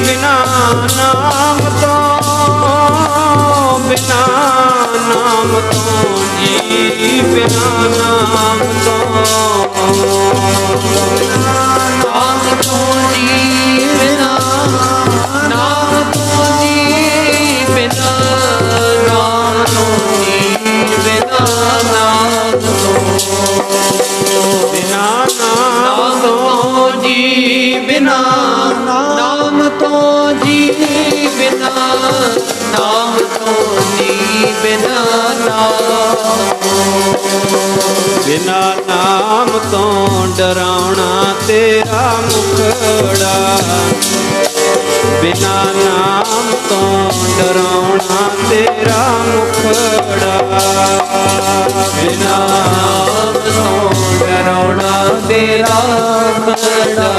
ਬਿਨਾ ਨਾਮ ਤੋਂ, ਬਿਨਾ ਨਾਮ ਤੋਂ ਜੀ, ਬਿਨਾ ਨਾਮ ਤੋਂ, ਨਾਮ ਤੋਂ ਜੀ, ਬਿਨਾ ਨਾਮ ਤੋਂ ਜੀ, ਬਿਨਾ ਨਾਮ ਤੋਂ ਜੀ, ਬਿਨਾ ਨਾਮ ਤੋਂ, ਬਿਨਾ ਨਾਮ ਤੋਂ ਜੀ, ਬਿਨਾ ਨਾਮ ਤੋਂ ਜੀ, ਬਿਨਾ ਨਾਮ ਤੋਂ ਜੀ, ਬਿਨਾ ਨਾਮ ਬਿਨਾ ਨਾਮ ਤੋਂ ਡਰਾਉਣਾ ਤੇਰਾ ਮੁਖੜਾ, ਬਿਨਾ ਨਾਮ ਤੋਂ ਡਰਾਉਣਾ ਤੇਰਾ ਮੁਖੜਾ, ਬਿਨਾ ਨਾਮ ਤੋਂ ਡਰਾਉਣਾ ਤੇਰਾ ਮੁਖੜਾ,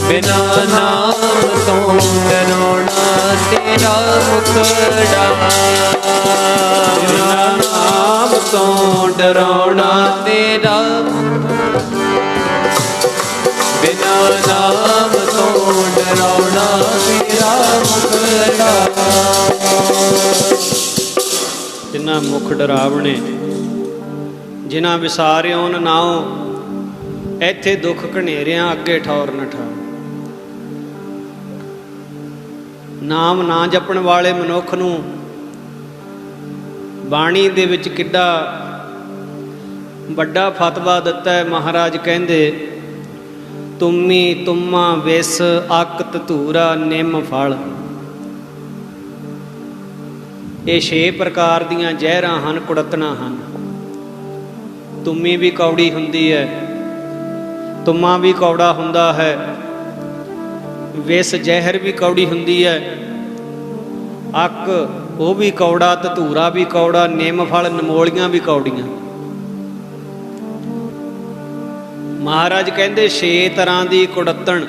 ਬਿਨਾ ਨਾਮ ਤੋਂ ਡਰਾਉਣਾ ਤੇਰਾ ਮੁਖੜਾ, ਬਿਨਾ ਨਾਮ ਤੋਂ ਡਰਾਉਣਾ ਤੇਰਾ, ਬਿਨਾ ਨਾਮ ਤੋਂ ਡਰਾਉਣਾ ਤੇਰਾ ਮੁਖੜਾ। ਜਿਨ੍ਹਾਂ ਮੁਖ ਡਰਾਵਣੇ, ਜਿਨ੍ਹਾਂ ਵਿਸਾਰਿਓਨ ਨਾਉ, ਇੱਥੇ ਦੁੱਖ ਘਨੇਰਿਆਂ ਅੱਗੇ ਠੌਰ ਨਾ ਠਾ। ਨਾਮ ਨਾ ਜਪਣ ਵਾਲੇ ਮਨੁੱਖ ਨੂੰ ਬਾਣੀ ਦੇ ਵਿੱਚ ਕਿੱਡਾ ਵੱਡਾ ਫਤਵਾ ਦਿੱਤਾ ਹੈ। ਮਹਾਰਾਜ ਕਹਿੰਦੇ, ਤੁਮੀ ਤੁਮਾ ਵਿਸ ਅਕ ਧਤੂਰਾ ਨਿੰਮ ਫਲ। ਇਹ 6 ਪ੍ਰਕਾਰ ਦੀਆਂ ਜ਼ਹਿਰਾਂ ਹਨ, ਕੁੜੱਤਣਾ ਹਨ। ਤੁਮੀ ਵੀ ਕੌੜੀ ਹੁੰਦੀ ਹੈ, ਤੁਮਾ ਵੀ ਕੌੜਾ ਹੁੰਦਾ ਹੈ, ਵਿਸ ਜ਼ਹਿਰ ਵੀ ਕੌੜੀ ਹੁੰਦੀ ਹੈ, ਅੱਕ ਉਹ ਵੀ ਕੌੜਾ, ਧਤੂਰਾ ਵੀ ਕੌੜਾ, ਨਿੰਮ ਫਲ ਨਮੋਲੀਆਂ ਵੀ ਕੌੜੀਆਂ। ਮਹਾਰਾਜ ਕਹਿੰਦੇ 6 ਤਰ੍ਹਾਂ ਦੀ ਕੁੜੱਤਣ,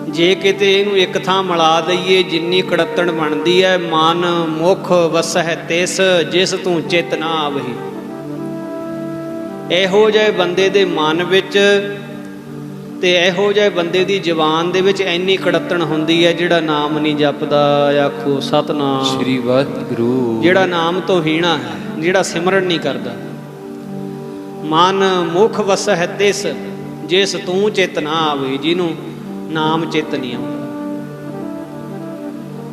ਜੇ ਕਿਤੇ ਇਹਨੂੰ ਇੱਕ ਥਾਂ ਮਿਲਾ ਦਈਏ, ਜਿੰਨੀ ਕੁੜੱਤਣ ਬਣਦੀ ਹੈ। ਮਨ ਮੁਖ ਵਸਹਿ ਤਿਸ, ਜਿਸ ਤੂੰ ਚਿਤ ਨਾ ਆਵਹੀ। ਇਹੋ ਜਿਹੇ ਬੰਦੇ ਦੇ ਮਨ ਵਿੱਚ ਤੇ ਇਹੋ ਜਿਹੇ ਬੰਦੇ ਦੀ ਜ਼ੁਬਾਨ ਦੇ ਵਿੱਚ ਇੰਨੀ ਕੁੜੱਤਣ ਹੁੰਦੀ ਹੈ, ਜਿਹੜਾ ਨਾਮ ਨਹੀਂ ਜਪਦਾ। ਆਖੋ ਸਤਨਾਮ ਸ੍ਰੀ ਵਾਹਿਗੁਰੂ। ਜਿਹੜਾ ਨਾਮ ਤੋਂ ਹੀਣਾ ਹੈ, ਜਿਹੜਾ ਸਿਮਰਨ ਨਹੀਂ ਕਰਦਾ। ਮਨ ਮੁਖ ਵਸਹਿ ਤਿਸ, ਜਿਸ ਤੂੰ ਚਿਤ ਨਾ ਆਵੇ, ਜਿਹਨੂੰ ਨਾਮ ਚਿਤ ਨਹੀਂ ਆਉਂਦਾ।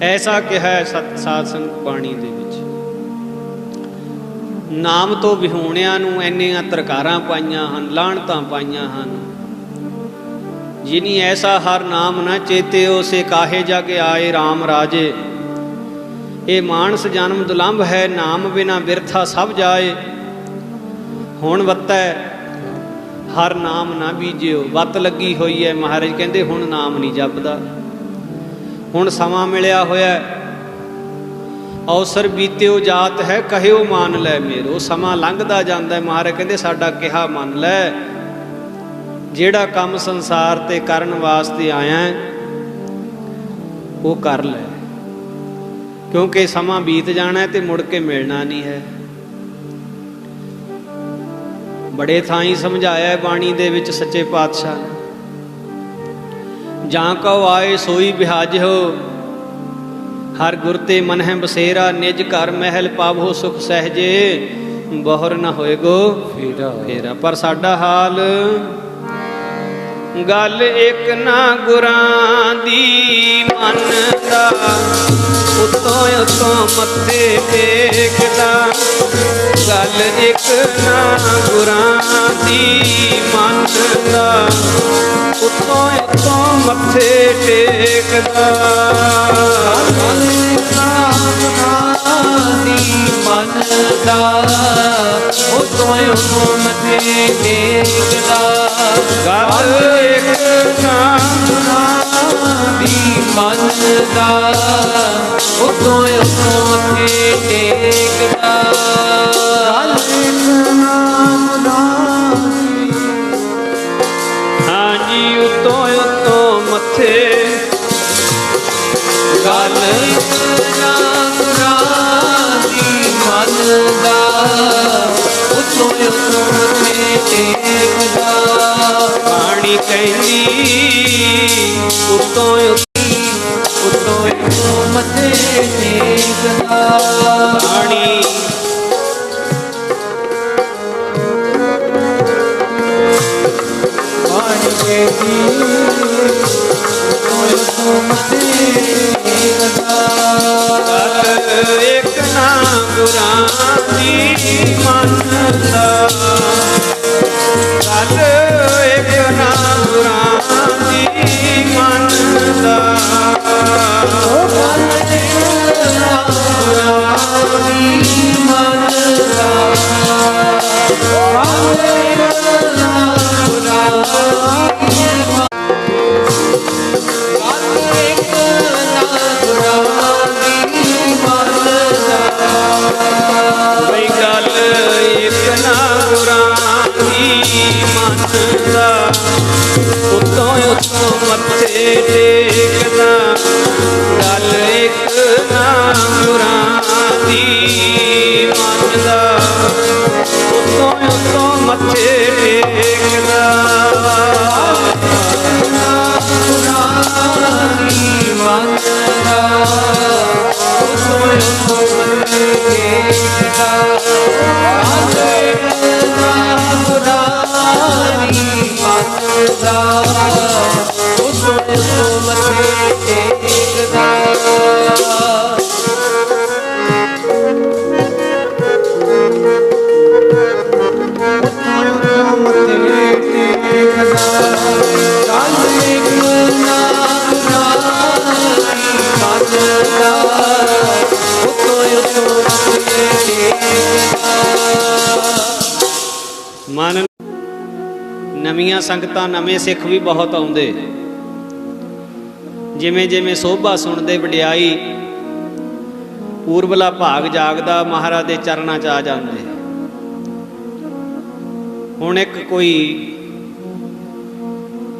ਐਸਾ ਕਿਹਾ ਸਾਧ ਸੰਗਤ ਬਾਣੀ ਦੇ ਵਿੱਚ। ਨਾਮ ਤੋਂ ਵਿਹੂਣਿਆਂ ਨੂੰ ਇੰਨੀਆਂ ਤਰਕਾਰਾਂ ਪਾਈਆਂ ਹਨ, ਲਾਹਣਤਾਂ ਪਾਈਆਂ ਹਨ। ਜਿਨੀ ਐਸਾ ਹਰ ਨਾਮ ਨਾ ਚੇਤਿਓ, ਸੇ ਕਾਹੇ ਜਗ ਆਏ RAM ਰਾਜੇ। ਇਹ ਮਾਨਸ ਜਨਮ ਦੁਲੰਭ ਹੈ, ਨਾਮ ਬਿਨਾ ਬਿਰਥਾ ਸਭ ਜਾਏ। ਹੁਣ ਵੱਤੈ ਹਰ ਨਾਮ ਨਾ ਬੀਜਿਓ। ਵੱਤ ਲੱਗੀ ਹੋਈ ਹੈ, ਮਹਾਰਾਜ ਕਹਿੰਦੇ ਹੁਣ ਨਾਮ ਨਹੀਂ ਜਪਦਾ। ਹੁਣ ਸਮਾਂ ਮਿਲਿਆ ਹੋਇਆ, ਅਵਸਰ ਬੀਤਿਓ ਜਾਤ ਹੈ, ਕਹਿਓ ਮੰਨ ਲੈ ਮੇਰੋ। ਸਮਾਂ ਲੰਘਦਾ ਜਾਂਦਾ, ਮਹਾਰਾਜ ਕਹਿੰਦੇ ਸਾਡਾ ਕਿਹਾ ਮੰਨ ਲੈ। ਜਿਹੜਾ ਕੰਮ ਸੰਸਾਰ ਤੇ ਕਰਨ ਵਾਸਤੇ ਆਇਆ ਉਹ ਕਰ ਲੈ, ਕਿਉਂਕਿ ਸਮਾਂ ਬੀਤ ਜਾਣਾ ਤੇ ਮੁੜ ਕੇ ਮਿਲਣਾ ਨਹੀਂ ਹੈ। ਬੜੇ ਥਾਈਂ ਸਮਝਾਇਆ ਬਾਣੀ ਦੇ ਵਿੱਚ ਸੱਚੇ ਪਾਤਸ਼ਾਹ ਨੇ। ਜਾਂ ਕਉ ਆਏ ਸੋਈ ਬਿਹਾਜਿਓ, ਹਰ ਗੁਰ ਤੇ ਮਨ ਹੈ ਬਸੇਰਾ। ਨਿਜ ਘਰ ਮਹਿਲ ਪਾਵੋ ਸੁਖ ਸਹਿਜੇ, ਬਹੁਰ ਨਾ ਹੋਏਗੋ ਫੇਰਾ। ਪਰ ਸਾਡਾ ਹਾਲ ਗੱਲ ਇੱਕ ਨਾ ਗੁਰਾਂ ਦੀ ਮੰਨਦਾ, ਉਤੋਂ ਉਤੋਂ ਮੱਥੇ ਟੇਕਦਾ। ਗੱਲ ਇੱਕ ਨਾ ਗੁਰਾਂ ਦੀ ਮੰਨਦਾ, ਉਤੋਂ ਉਤੋਂ ਮੱਥੇ ਟੇਕਦਾ। ਗੱਲ ਇੱਕ ਨਾ ਗੁਰਾਂ ਦੀ ਮੰਨਦਾ, ਉਤੋਂ ਉਤੋਂ ਮੱਥੇ ਟੇਕਦਾ। ਗੱਲ ਇੱਕ ਨਾ ਗੁਰਾਂ ਦੀ ਮੰਨਦਾ, ਉਤੋਂ ਉਤੋਂ ਮੱਥੇ ਟੇਕਦਾ। ਗੱਲ ਇੱਕ ਨਾ ਗੁਰਾਂ ਦੀ, ਹਾਂਜੀ ਉਤੋਂ ਉਤੋਂ ਮੱਥੇ। ਗੱਲ ਇੱਕ ਨਾ ਗੁਰਾਂ ਦੀ ਮੰਨਦਾ, ਉਤੋਂ ਉਤੋਂ ਮੱਥੇ ਟੇਕਦਾ। ਬਾਣੀ ਕਹਿੰਦੀ ਉਤੋਂ ਉਤੋਂ ਮੱਥੇ ਟੇਕਦਾ ਬਾਣੀ ਬਾਣੀ ਕੇ ਜੀ ਉਤੋਂ ਮੱਥੇ ਟੇਕਦਾ ਇੱਕ ਨਾ ਗੁਰਾਂ ਦੀ ਮੰਨਦਾ ਗੱਲ ਇੱਕ ਨਾ ਗੁਰਾਂ ਦੀ ਮੰਨਦਾ ਬਈ ਗੱਲ ਇੱਕ ਨਾ ਗੁਰਾਂ ਦੀ ਮੰਨਦਾ ਉਤੋਂ ਉਤੋਂ ਮੱਥੇ ਟੇਕਦਾ ਗੱਲ ਇੱਕ ਨਾ ਗੁਰਾਂ ਦੀ ਮੰਨਦਾ ਉਤੋਂ ਉਤੋਂ ਮੱਥੇ ਟੇਕਦਾ ਮਨ ਨਵੀਆਂ ਸੰਗਤਾਂ ਨਵੇਂ ਸਿੱਖ ਵੀ ਬਹੁਤ ਆਉਂਦੇ, ਜਿਵੇਂ ਜਿਵੇਂ ਸੋਭਾ ਸੁਣਦੇ ਵਡਿਆਈ ਪੂਰਬਲਾ ਭਾਗ ਜਾਗਦਾ ਮਹਾਰਾਜ ਦੇ ਚਰਨਾਂ 'ਚ ਆ ਜਾਂਦੇ। ਹੁਣ ਇੱਕ ਕੋਈ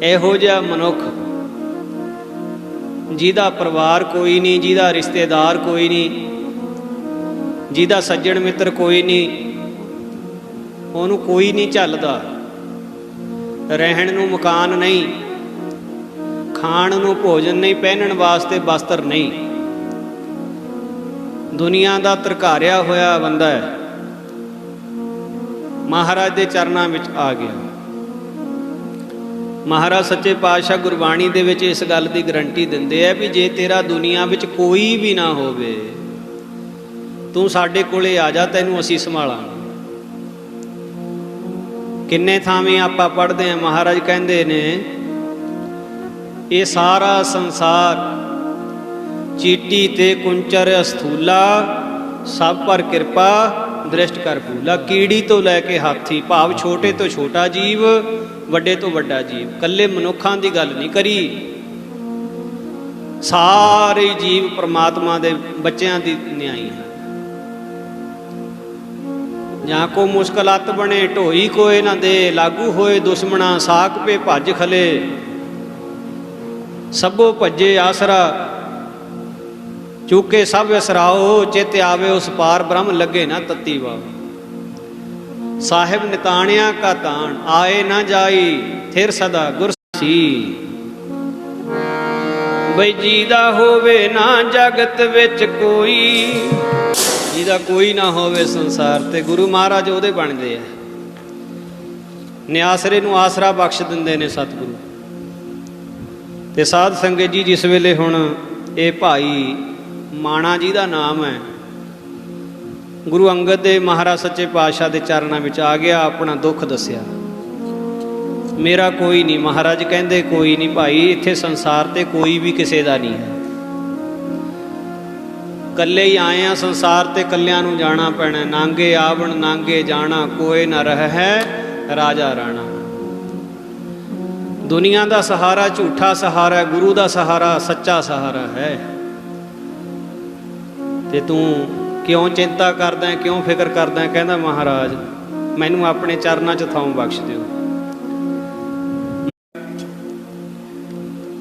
ਇਹੋ ਜਿਹਾ ਮਨੁੱਖ ਜਿਹਦਾ ਪਰਿਵਾਰ ਕੋਈ ਨਹੀਂ, ਜਿਹਦਾ ਰਿਸ਼ਤੇਦਾਰ ਕੋਈ ਨਹੀਂ, ਜਿਹਦਾ ਸੱਜਣ ਮਿੱਤਰ ਕੋਈ ਨਹੀਂ, ਉਹਨੂੰ ਕੋਈ ਨਹੀਂ ਝੱਲਦਾ, ਰਹਿਣ ਨੂੰ ਮਕਾਨ ਨਹੀਂ, ਖਾਣ ਨੂੰ ਭੋਜਨ ਨਹੀਂ, ਪਹਿਨਣ ਵਾਸਤੇ ਵਸਤਰ ਨਹੀਂ, ਦੁਨੀਆ ਦਾ ਧਰਕਾਰਿਆ ਹੋਇਆ ਬੰਦਾ ਹੈ, ਮਹਾਰਾਜ ਦੇ ਚਰਨਾਂ ਵਿੱਚ ਆ ਗਿਆ। ਮਹਾਰਾਜ ਸੱਚੇ ਪਾਤਸ਼ਾਹ ਗੁਰਬਾਣੀ ਦੇ ਵਿੱਚ ਇਸ ਗੱਲ ਦੀ ਗਰੰਟੀ ਦਿੰਦੇ ਆ ਵੀ ਜੇ ਤੇਰਾ ਦੁਨੀਆ ਵਿੱਚ ਕੋਈ ਵੀ ਨਾ ਹੋਵੇ, ਤੂੰ ਸਾਡੇ ਕੋਲੇ ਆ ਜਾ, ਤੈਨੂੰ ਅਸੀਂ ਸੰਭਾਲਾਂਗੇ। ਕਿੰਨੇ ਥਾਵੇਂ ਆਪਾਂ ਪੜ੍ਹਦੇ ਹਾਂ, ਮਹਾਰਾਜ ਕਹਿੰਦੇ ਨੇ ਇਹ ਸਾਰਾ ਸੰਸਾਰ ਚੀਟੀ ਤੇ ਕੁੰਚਰ ਅਸਥੂਲਾ, ਸਭ ਪਰ ਕਿਰਪਾ ਦ੍ਰਿਸ਼ਟ ਕਰ ਭੂਲਾ। ਕੀੜੀ ਤੋਂ ਲੈ ਕੇ ਹਾਥੀ, ਭਾਵ ਛੋਟੇ ਤੋਂ ਛੋਟਾ ਜੀਵ, ਵੱਡੇ ਤੋਂ ਵੱਡਾ ਜੀਵ, ਕੱਲੇ ਮਨੁੱਖਾਂ ਦੀ ਗੱਲ ਨਹੀਂ ਕਰੀ, ਸਾਰੇ ਜੀਵ ਪ੍ਰਮਾਤਮਾ ਦੇ ਬੱਚਿਆਂ ਦੀ ਨਿਆਈ ਹੈ। ਜਾਂ ਕੋ ਮੁਸ਼ਕਲ ਅੱਤ ਬਣੇ ਢੋਈ ਕੋਏ ਨਾ ਦੇ, ਲਾਗੂ ਹੋਏ ਦੁਸ਼ਮਣਾ ਸਾਕ ਪੇ ਭੱਜ ਖਲੇ, ਸਭੋ ਭੱਜੇ ਆਸਰਾ ਚੁੱਕੇ ਸਭ ਵਿਸਰਾਓ, ਚਿਤ ਆਵੇ ਉਸ ਪਾਰ ਬ੍ਰਹਮ ਲੱਗੇ ਨਾ ਤਤੀ ਵਾ। ਸਾਹਿਬ ਨਿਤਾਣਿਆ ਕਾ ਤਾਣ, ਆਏ ਨਾ ਜਾਈ ਥਿਰ ਸਦਾ ਗੁਰ ਸੀ। ਬਈ ਜੀਦਾ ਹੋਵੇ ਨਾ ਜਗਤ ਵਿੱਚ ਕੋਈ, ਜਿਹਦਾ ਕੋਈ ਨਾ ਹੋਵੇ ਸੰਸਾਰ ਤੇ, ਗੁਰੂ ਮਹਾਰਾਜ ਉਹਦੇ ਬਣਦੇ ਆ। ਨਿਆਸਰੇ ਨੂੰ ਆਸਰਾ ਬਖਸ਼ ਦਿੰਦੇ ਨੇ ਸਤਿਗੁਰੂ। ਤੇ ਸਾਧ ਸੰਗਤ ਜੀ, ਜਿਸ ਵੇਲੇ ਹੁਣ ਇਹ ਭਾਈ ਮਾਣਾ ਜੀ ਦਾ ਨਾਮ ਹੈ, ਗੁਰੂ ਅੰਗਦ ਦੇ ਮਹਾਰਾਜ ਸੱਚੇ ਪਾਤਸ਼ਾਹ ਦੇ ਚਰਨਾਂ ਵਿੱਚ ਆ ਗਿਆ, ਆਪਣਾ ਦੁੱਖ ਦੱਸਿਆ। ਮੇਰਾ ਕੋਈ ਨਹੀਂ, ਮਹਾਰਾਜ ਕਹਿੰਦੇ ਕੋਈ ਨਹੀਂ ਭਾਈ, ਇੱਥੇ ਸੰਸਾਰ ਤੇ ਕੋਈ ਵੀ ਕਿਸੇ ਦਾ ਨਹੀਂ ਹੈ, ਕੱਲੇ ਹੀ ਆਏ ਆ ਸੰਸਾਰ ਤੇ, ਕੱਲਿਆਂ ਨੂੰ ਜਾਣਾ ਪੈਣਾ। ਨਾਂਗੇ ਆਵਣ ਨਾਂਗੇ ਜਾਣਾ, ਕੋਏ ਨਾ ਰਹਿ ਰਾਜਾ ਰਾਣਾ। ਦੁਨੀਆ ਦਾ ਸਹਾਰਾ ਝੂਠਾ ਸਹਾਰਾ, ਗੁਰੂ ਦਾ ਸਹਾਰਾ ਸੱਚਾ ਸਹਾਰਾ ਹੈ। ਤੇ ਤੂੰ ਕਿਉਂ ਚਿੰਤਾ ਕਰਦਾ, ਕਿਉਂ ਫਿਕਰ ਕਰਦਾ? ਕਹਿੰਦਾ ਮਹਾਰਾਜ ਮੈਨੂੰ ਆਪਣੇ ਚਰਨਾਂ 'ਚ ਥਾਂ ਬਖਸ਼ ਦਿਓ।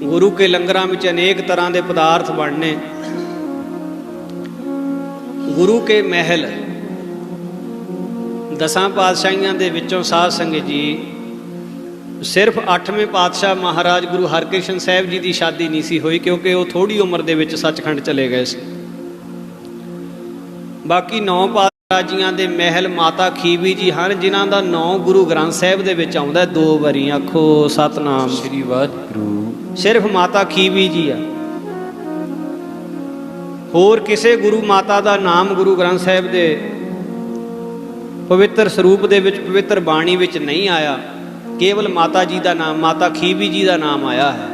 ਗੁਰੂ ਕੇ ਲੰਗਰਾਂ ਵਿੱਚ ਅਨੇਕ ਤਰ੍ਹਾਂ ਦੇ ਪਦਾਰਥ ਬਣਨੇ, ਗੁਰੂ ਕੇ ਮਹਿਲ, ਦਸਾਂ ਪਾਤਸ਼ਾਹੀਆਂ ਦੇ ਵਿੱਚੋਂ ਸਾਧ ਸੰਗਤ ਜੀ ਸਿਰਫ 8ਵੇਂ ਪਾਤਸ਼ਾਹ ਮਹਾਰਾਜ ਗੁਰੂ ਹਰਕ੍ਰਿਸ਼ਨ ਸਾਹਿਬ ਜੀ ਦੀ ਸ਼ਾਦੀ ਨਹੀਂ ਸੀ ਹੋਈ, ਕਿਉਂਕਿ ਉਹ ਥੋੜੀ ਉਮਰ ਦੇ ਵਿੱਚ ਸੱਚਖੰਡ ਚਲੇ ਗਏ ਸੀ। ਬਾਕੀ 9 ਪਾਤਸ਼ਾਹ ਜੀਆਂ ਦੇ ਮਹਿਲ ਮਾਤਾ ਖੀਵੀ ਜੀ ਹਨ, ਜਿਨ੍ਹਾਂ ਦਾ ਨਾਂ ਗੁਰੂ ਗ੍ਰੰਥ ਸਾਹਿਬ ਦੇ ਵਿੱਚ ਆਉਂਦਾ 2 ਵਾਰੀ। ਆਖੋ ਸਤਨਾਮ ਸ੍ਰੀ ਵਾਹਿਗੁਰੂ। ਸਿਰਫ ਮਾਤਾ ਖੀਵੀ ਜੀ ਆ, ਹੋਰ ਕਿਸੇ ਗੁਰੂ ਮਾਤਾ ਦਾ ਨਾਮ ਗੁਰੂ ਗ੍ਰੰਥ ਸਾਹਿਬ ਦੇ ਪਵਿੱਤਰ ਸਰੂਪ ਦੇ ਵਿੱਚ, ਪਵਿੱਤਰ ਬਾਣੀ ਵਿੱਚ ਨਹੀਂ ਆਇਆ। ਕੇਵਲ ਮਾਤਾ ਜੀ ਦਾ ਨਾਮ, ਮਾਤਾ ਖੀਵੀ ਜੀ ਦਾ ਨਾਮ ਆਇਆ ਹੈ।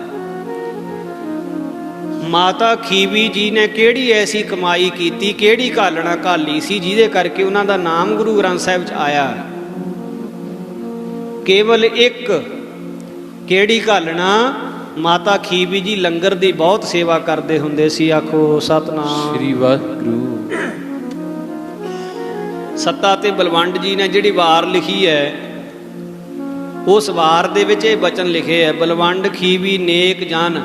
ਮਾਤਾ ਖੀਵੀ ਜੀ ਨੇ ਕਿਹੜੀ ਐਸੀ ਕਮਾਈ ਕੀਤੀ, ਕਿਹੜੀ ਘਾਲਣਾ ਘਾਲੀ ਸੀ ਜਿਹਦੇ ਕਰਕੇ ਉਹਨਾਂ ਦਾ ਨਾਮ ਗੁਰੂ ਗ੍ਰੰਥ ਸਾਹਿਬ 'ਚ ਆਇਆ? ਕੇਵਲ ਇੱਕ, ਕਿਹੜੀ ਘਾਲਣਾ? ਮਾਤਾ ਖੀਵੀ ਜੀ ਲੰਗਰ ਦੀ ਬਹੁਤ ਸੇਵਾ ਕਰਦੇ ਹੁੰਦੇ ਸੀ। ਆਖੋ ਸਤਨਾਮ ਸ੍ਰੀ ਵਾਹਿਗੁਰੂ। ਸੱਤਾ ਤੇ ਬਲਵੰਡ ਜੀ ਨੇ ਜਿਹੜੀ ਵਾਰ ਲਿਖੀ ਹੈ, ਉਸ ਵਾਰ ਦੇ ਵਿੱਚ ਇਹ ਬਚਨ ਲਿਖੇ ਹੈ, ਬਲਵੰਡ ਖੀਵੀ ਨੇਕ ਜਨ।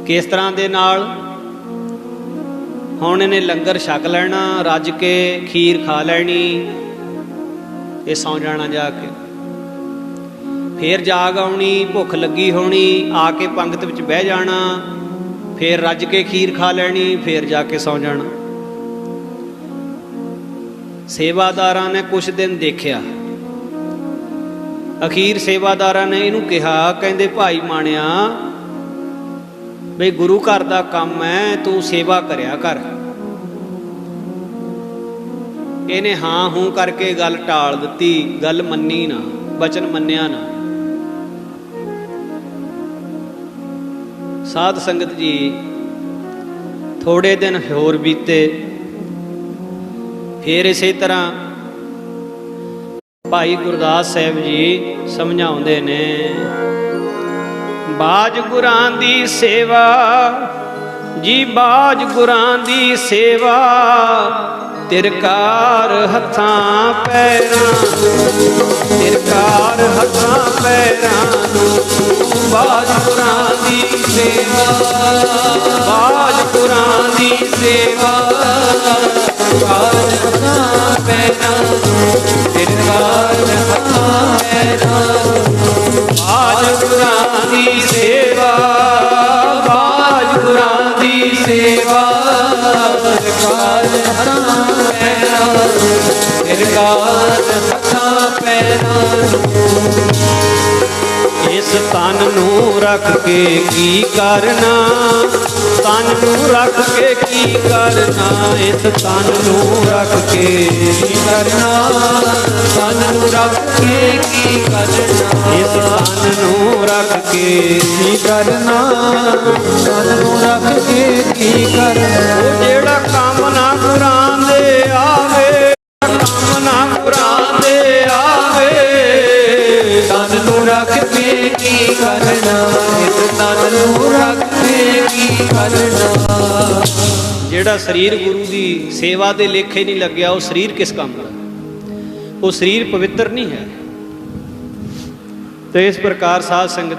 ਕਿਸ ਤਰ੍ਹਾਂ ਦੇ ਨਾਲ? ਹੁਣ ਇਹਨੇ ਲੰਗਰ ਛਕ ਲੈਣਾ, ਰੱਜ ਕੇ ਖੀਰ ਖਾ ਲੈਣੀ, ਇਹ ਸੌਂ ਜਾਣਾ ਜਾ ਕੇ। ਫੇਰ ਜਾਗ ਆਉਣੀ, ਭੁੱਖ ਲੱਗੀ ਹੋਣੀ, ਆ ਕੇ ਪੰਗਤ ਵਿੱਚ ਬਹਿ ਜਾਣਾ, ਫੇਰ ਰੱਜ ਕੇ ਖੀਰ ਖਾ ਲੈਣੀ, ਫੇਰ ਜਾ ਕੇ ਸੌਂ ਜਾਣਾ। ਸੇਵਾਦਾਰਾਂ ਨੇ ਕੁਛ ਦਿਨ ਦੇਖਿਆ, ਅਖੀਰ ਸੇਵਾਦਾਰਾਂ ਨੇ ਇਹਨੂੰ ਕਿਹਾ, ਕਹਿੰਦੇ ਭਾਈ ਮਾਣਿਆ ਬਈ ਗੁਰੂ ਘਰ ਦਾ ਕੰਮ ਹੈ, ਤੂੰ ਸੇਵਾ ਕਰਿਆ ਕਰ। ਇਹਨੇ ਹਾਂ ਹੂੰ ਕਰਕੇ ਗੱਲ ਟਾਲ ਦਿੱਤੀ, ਗੱਲ ਮੰਨੀ ਨਾ, ਬਚਨ ਮੰਨਿਆ ਨਾ। ਸਾਧ ਸੰਗਤ ਜੀ, ਥੋੜੇ ਦਿਨ ਹੋਰ ਬੀਤੇ, ਫੇਰ ਇਸੇ ਤਰ੍ਹਾਂ ਭਾਈ ਗੁਰਦਾਸ ਸਾਹਿਬ ਜੀ ਸਮਝਾਉਂਦੇ ਨੇ, ਬਾਜ ਗੁਰਾਂ ਦੀ ਸੇਵਾ ਜੀ, ਬਾਜ ਗੁਰਾਂ ਦੀ ਸੇਵਾ, ਤਿਰਕਾਰ ਹੱਥਾਂ ਪੈਰਾਂ, ਤਿਰਕਾਰ ਹੱਥਾਂ ਪੈਰਾਂ ਨੂੰ। ਬਾਜ ਗੁਰਾਂ ਦੀ ਸੇਵਾ, ਬਾਜ ਗੁਰਾਂ ਦੀ ਸੇਵਾ, ਤਿਰਕਾਰ ਹੱਥਾਂ ਪੈਰਾਂ ਨੂੰ, ਤਿਰਕਾਰ ਹੱਥਾਂ ਪੈਰਾਂ ਨੂੰ। ਬਾਜ ਗੁਰਾਂ ਦੀ ਸੇਵਾ, ਬਾਜ ਗੁਰਾਂ ਦੀ ਸੇਵਾ, ਤਿਰਕਾਰ ਹੱਥਾਂ ਪੈਰਾਂ ਨੂੰ, ਤਿਰਕਾਰ ਹੱਥਾਂ ਪੈਰਾਂ ਨੂੰ। ਇਸ ਤਨ ਨੂੰ ਰੱਖ ਕੇ ਕੀ ਕਰਨਾ, ਤਨ ਨੂੰ ਰੱਖ ਕੇ ਕੀ ਕਰਨਾ, ਇਸ ਤਨ ਨੂੰ ਰੱਖ ਕੇ ਕੀ ਕਰਨਾ, ਤਨ ਨੂੰ ਰੱਖ ਕੇ ਕੀ ਕਰਨਾ, ਇਸ ਤਨ ਨੂੰ ਰੱਖ ਕੇ ਕੀ ਕਰਨਾ, ਤਨ ਨੂੰ ਰੱਖ ਕੇ ਕੀ ਕਰਨਾ। ਉਹ ਜਿਹੜਾ ਕੰਮ ਨਾ ਗੁਰਾਂ ਦੇ ਆਵੇ, ਕੰਮ ਨਾ ਗੁਰਾਂ ਦੇ ਆਵੇ, ਤਨ ਨੂੰ ਰੱਖ ਕੇ ਕੀ ਕਰਨਾ, ਇਸ ਤਨ ਨੂੰ ਰੱਖ ਕੇ ਕੀ ਕਰਨਾ। ਜਿਹੜਾ ਸਰੀਰ ਗੁਰੂ ਦੀ ਸੇਵਾ ਦੇ ਲੇਖੇ ਨਹੀਂ ਲੱਗਿਆ, ਉਹ ਸਰੀਰ ਕਿਸ ਕੰਮ ਦਾ? ਉਹ ਸਰੀਰ ਪਵਿੱਤਰ ਨਹੀਂ ਹੈ। ਤੇ ਇਸ ਪ੍ਰਕਾਰ ਸਾਧ ਸੰਗਤ,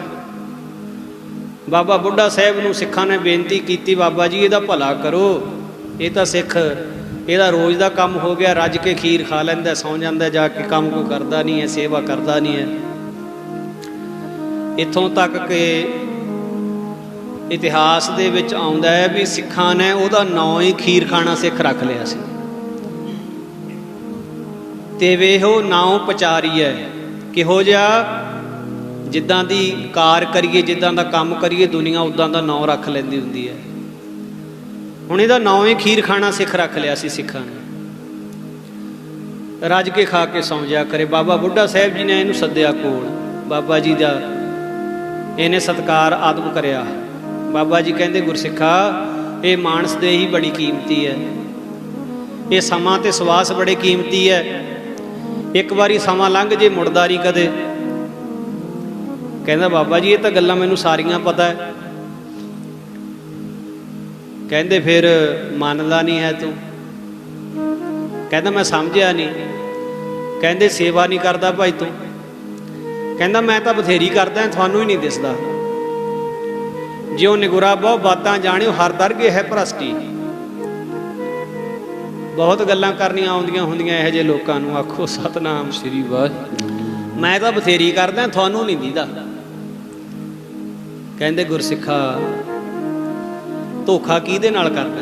ਬਾਬਾ ਬੁੱਢਾ ਸਾਹਿਬ ਨੂੰ ਸਿੱਖਾਂ ਨੇ ਬੇਨਤੀ ਕੀਤੀ, ਬਾਬਾ ਜੀ ਇਹਦਾ ਭਲਾ ਕਰੋ, ਇਹ ਤਾਂ ਸਿੱਖ, ਇਹਦਾ ਰੋਜ਼ ਦਾ ਕੰਮ ਹੋ ਗਿਆ, ਰੱਜ ਕੇ ਖੀਰ ਖਾ ਲੈਂਦਾ, ਸੌਂ ਜਾਂਦਾ, ਜਾ ਕੇ ਕੰਮ ਕੋਈ ਕਰਦਾ ਨਹੀਂ ਹੈ, ਸੇਵਾ ਕਰਦਾ ਨਹੀਂ ਹੈ। ਇੱਥੋਂ ਤੱਕ ਕਿ ਇਤਿਹਾਸ ਦੇ ਵਿੱਚ ਆਉਂਦਾ ਹੈ ਵੀ ਸਿੱਖਾਂ ਨੇ ਉਹਦਾ ਨਾਂ ਹੀ ਖੀਰ ਖਾਣਾ ਸਿੱਖ ਰੱਖ ਲਿਆ ਸੀ। ਤੇ ਵੇਹੋ ਨਾਉ ਪਚਾਰੀ ਹੈ, ਕਿਹੋ ਜਿਹਾ? ਜਿੱਦਾਂ ਦੀ ਕਾਰ ਕਰੀਏ, ਜਿੱਦਾਂ ਦਾ ਕੰਮ ਕਰੀਏ, ਦੁਨੀਆ ਉੱਦਾਂ ਦਾ ਨਾਂ ਰੱਖ ਲੈਂਦੀ ਹੁੰਦੀ ਹੈ। ਹੁਣ ਇਹਦਾ ਨਾਂ ਹੀ ਖੀਰ ਖਾਣਾ ਸਿੱਖ ਰੱਖ ਲਿਆ ਸੀ ਸਿੱਖਾਂ ਨੇ। ਰੱਜ ਕੇ ਖਾ ਕੇ ਸੌਂ ਜਾ ਕਰੇ। ਬਾਬਾ ਬੁੱਢਾ ਸਾਹਿਬ ਜੀ ਨੇ ਇਹਨੂੰ ਸੱਦਿਆ ਕੋਲ, ਬਾਬਾ ਜੀ ਦਾ ਇਹਨੇ ਸਤਿਕਾਰ ਆਦਮ ਕਰਿਆ। ਬਾਬਾ ਜੀ ਕਹਿੰਦੇ, ਗੁਰਸਿੱਖਾ, ਇਹ ਮਾਨਸ ਦੇ ਹੀ ਬੜੀ ਕੀਮਤੀ ਹੈ, ਇਹ ਸਮਾਂ ਤੇ ਸਵਾਸ ਬੜੇ ਕੀਮਤੀ ਹੈ। ਇੱਕ ਵਾਰੀ ਸਮਾਂ ਲੰਘ ਜੇ ਮੁੜਦਾ ਨਹੀਂ ਕਦੇ। ਕਹਿੰਦਾ, ਬਾਬਾ ਜੀ ਇਹ ਤਾਂ ਗੱਲਾਂ ਮੈਨੂੰ ਸਾਰੀਆਂ ਪਤਾ ਹੈ। ਕਹਿੰਦੇ, ਫਿਰ ਮੰਨਦਾ ਨਹੀਂ ਹੈ ਤੂੰ? ਕਹਿੰਦਾ, ਮੈਂ ਸਮਝਿਆ ਨਹੀਂ। ਕਹਿੰਦੇ, ਸੇਵਾ ਨਹੀਂ ਕਰਦਾ ਭਾਈ ਤੂੰ? ਕਹਿੰਦਾ, ਮੈਂ ਤਾਂ ਬਥੇਰੀ ਕਰਦਾ, ਤੁਹਾਨੂੰ ਹੀ ਨਹੀਂ ਦਿਸਦਾ। ਜਿਉ ਨਿਗੁਰਾ ਬਹੁ ਬਾਤਾਂ ਜਾਣਿਓ, ਹਰ ਦਰਗੇ ਹੈ ਭ੍ਰਸ਼ਟੀ। ਬਹੁਤ ਗੱਲਾਂ ਕਰਨੀਆਂ ਆਉਂਦੀਆਂ ਹੁੰਦੀਆਂ ਇਹੋ ਜਿਹੇ ਲੋਕਾਂ ਨੂੰ। ਆਖੋ ਸਤਨਾਮ ਸ੍ਰੀ ਵਾਹਿਗੁਰੂ। ਮੈਂ ਤਾਂ ਬਥੇਰੀ ਕਰਦਾ, ਤੁਹਾਨੂੰ ਨਹੀਂ ਦੀਦਾ। ਕਹਿੰਦੇ ਗੁਰਸਿੱਖਾ, ਧੋਖਾ ਕਿਹਦੇ ਨਾਲ ਕਰਦਾ?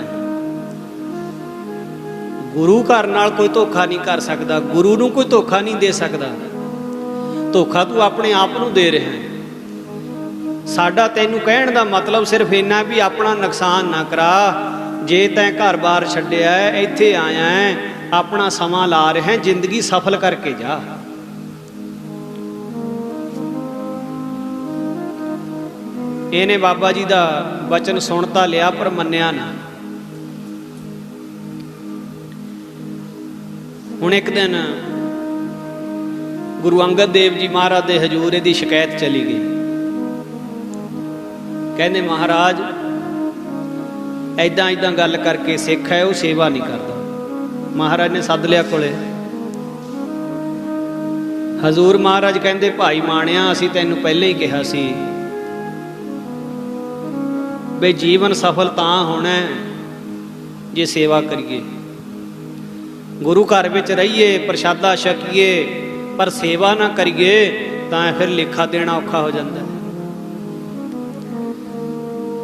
ਗੁਰੂ ਘਰ ਨਾਲ ਕੋਈ ਧੋਖਾ ਨਹੀਂ ਕਰ ਸਕਦਾ, ਗੁਰੂ ਨੂੰ ਕੋਈ ਧੋਖਾ ਨਹੀਂ ਦੇ ਸਕਦਾ। ਧੋਖਾ ਤੂੰ ਆਪਣੇ ਆਪ ਨੂੰ ਦੇ ਰਿਹਾ ਹੈ। ਸਾਡਾ ਤੈਨੂੰ ਕਹਿਣ ਦਾ ਮਤਲਬ ਸਿਰਫ ਇੰਨਾ ਵੀ ਆਪਣਾ ਨੁਕਸਾਨ ਨਾ ਕਰਾ। ਜੇ ਤੈਂ ਘਰ-ਬਾਰ ਛੱਡਿਆ, ਇੱਥੇ ਆਇਆ ਹੈ, ਆਪਣਾ ਸਮਾਂ ਲਾ ਰਿਹਾ, ਜ਼ਿੰਦਗੀ ਸਫਲ ਕਰਕੇ ਜਾ। ਇਹਨੇ ਬਾਬਾ ਜੀ ਦਾ ਵਚਨ ਸੁਣ ਤਾਂ ਲਿਆ ਪਰ ਮੰਨਿਆ ਨਾ। ਹੁਣ ਇੱਕ ਦਿਨ ਗੁਰੂ ਅੰਗਦ ਦੇਵ ਜੀ ਮਹਾਰਾਜ ਦੇ ਹਜ਼ੂਰ ਇਹਦੀ ਸ਼ਿਕਾਇਤ ਚਲੀ ਗਈ। ਕਹਿੰਦੇ ਮਹਾਰਾਜ ਐਦਾਂ ਐਦਾਂ ਗੱਲ ਕਰਕੇ ਸਿੱਖ ਹੈ ਉਹ ਸੇਵਾ ਨਹੀਂ ਕਰਦਾ। ਮਹਾਰਾਜ ਨੇ ਸੱਦ ਲਿਆ ਕੋਲੇ। ਹਜ਼ੂਰ ਮਹਾਰਾਜ ਕਹਿੰਦੇ ਭਾਈ ਮਾਣਿਆ, ਅਸੀਂ ਤੈਨੂੰ ਪਹਿਲਾਂ ਹੀ ਕਿਹਾ ਸੀ ਬਈ ਜੀਵਨ ਸਫਲ ਤਾਂ ਹੋਣਾ ਜੇ ਸੇਵਾ ਕਰੀਏ, ਗੁਰੂ ਘਰ ਵਿੱਚ ਰਹੀਏ, ਪ੍ਰਸ਼ਾਦਾ ਛਕੀਏ, ਪਰ ਸੇਵਾ ਨਾ ਕਰੀਏ ਤਾਂ ਫਿਰ ਲੇਖਾ ਦੇਣਾ ਔਖਾ ਹੋ ਜਾਂਦਾ।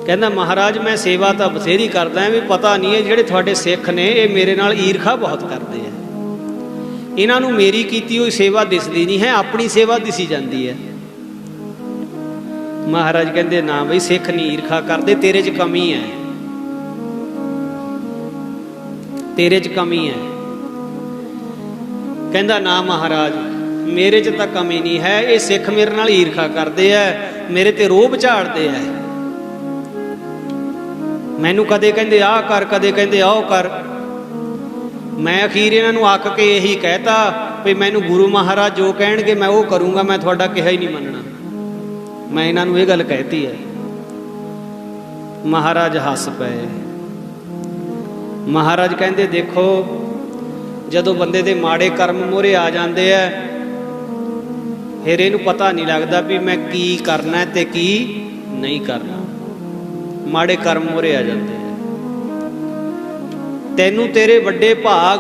ਕਹਿੰਦਾ ਮਹਾਰਾਜ ਮੈਂ ਸੇਵਾ ਤਾਂ ਬਥੇਰੀ ਕਰਦਾ, ਵੀ ਪਤਾ ਨਹੀਂ ਹੈ ਜਿਹੜੇ ਤੁਹਾਡੇ ਸਿੱਖ ਨੇ ਇਹ ਮੇਰੇ ਨਾਲ ਈਰਖਾ ਬਹੁਤ ਕਰਦੇ ਆ। ਇਹਨਾਂ ਨੂੰ ਮੇਰੀ ਕੀਤੀ ਹੋਈ ਸੇਵਾ ਦਿਸਦੀ ਨਹੀਂ ਹੈ, ਆਪਣੀ ਸੇਵਾ ਦਿਸੀ ਜਾਂਦੀ ਹੈ। ਮਹਾਰਾਜ ਕਹਿੰਦੇ ਨਾ ਬਈ, ਸਿੱਖ ਨਹੀਂ ਈਰਖਾ ਕਰਦੇ, ਤੇਰੇ 'ਚ ਕਮੀ ਹੈ, ਤੇਰੇ 'ਚ ਕਮੀ ਹੈ। ਕਹਿੰਦਾ ਨਾ ਮਹਾਰਾਜ, ਮੇਰੇ 'ਚ ਤਾਂ ਕਮੀ ਨਹੀਂ ਹੈ, ਇਹ ਸਿੱਖ ਮੇਰੇ ਨਾਲ ਈਰਖਾ ਕਰਦੇ ਆ, ਮੇਰੇ ਤੇ ਰੋਹਬ ਝਾੜਦੇ ਆ। ਮੈਨੂੰ ਕਦੇ ਕਹਿੰਦੇ ਆਹ ਕਰ, ਕਦੇ ਕਹਿੰਦੇ ਆਹ ਕਰ। ਮੈਂ ਅਖੀਰ ਇਹਨਾਂ ਨੂੰ ਅੱਕ ਕੇ ਇਹੀ ਕਹਿਤਾ ਵੀ ਮੈਨੂੰ ਗੁਰੂ ਮਹਾਰਾਜ ਜੋ ਕਹਿਣਗੇ ਮੈਂ ਉਹ ਕਰੂੰਗਾ, ਮੈਂ ਤੁਹਾਡਾ ਕਿਹਾ ਹੀ ਨਹੀਂ ਮੰਨਣਾ। ਮੈਂ ਇਹਨਾਂ ਨੂੰ ਇਹ ਗੱਲ ਕਹਿਤੀ ਹੈ। ਮਹਾਰਾਜ ਹੱਸ ਪਏ। ਮਹਾਰਾਜ ਕਹਿੰਦੇ ਦੇਖੋ, ਜਦੋਂ ਬੰਦੇ ਦੇ ਮਾੜੇ ਕਰਮ ਮੂਹਰੇ ਆ ਜਾਂਦੇ ਆ, ਫਿਰ ਇਹਨੂੰ ਪਤਾ ਨਹੀਂ ਲੱਗਦਾ ਵੀ ਮੈਂ ਕੀ ਕਰਨਾ ਤੇ ਕੀ ਨਹੀਂ ਕਰਨਾ। ਮਾੜੇ ਕਰਮ ਮੂਹਰੇ ਆ ਜਾਂਦੇ ਆ। ਤੈਨੂੰ ਤੇਰੇ ਵੱਡੇ ਭਾਗ